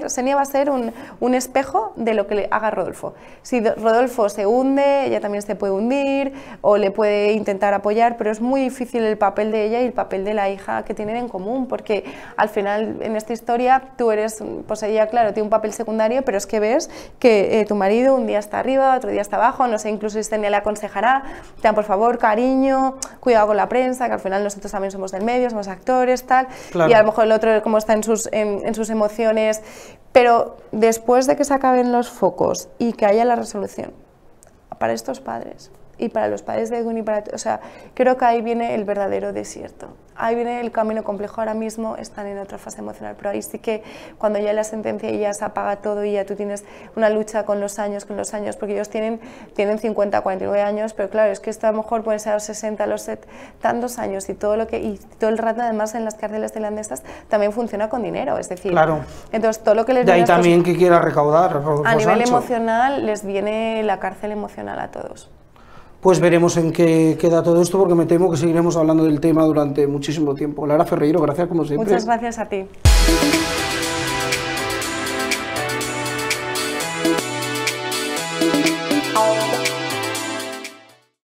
Xenia va a ser un espejo de lo que le haga Rodolfo. Si Rodolfo se hunde, ella también se puede hundir, o le puede intentar apoyar, pero es muy difícil el papel de ella y el papel de la hija que tienen en común, porque al final en esta historia tú eres, pues ella claro, tiene un papel secundario, pero es que ves que tu marido un día está arriba, otro día está abajo, no sé, incluso Xenia le aconsejará, por favor, cariño, cuidado con la prensa, que al final nosotros también somos del medio, somos actores, tal, claro. Y a lo mejor el otro como está en sus emociones, pero después de que se acaben los focos y que haya la resolución, para estos padres y para los padres de Edwin y para... O sea, creo que ahí viene el verdadero desierto. Ahí viene el camino complejo. Ahora mismo están en otra fase emocional, pero ahí sí que cuando ya la sentencia y ya se apaga todo y ya tú tienes una lucha con los años, porque ellos tienen 50, 49 años, pero claro, es que esto a lo mejor puede ser a los 60, a los tantos años y todo el rato además en las cárceles tailandesas también funciona con dinero, es decir, claro. Entonces todo lo que les de ahí también que quiera recaudar a nivel emocional les viene la cárcel emocional a todos. Pues veremos en qué queda todo esto, porque me temo que seguiremos hablando del tema durante muchísimo tiempo. Lara Ferreiro, gracias como siempre. Muchas gracias a ti.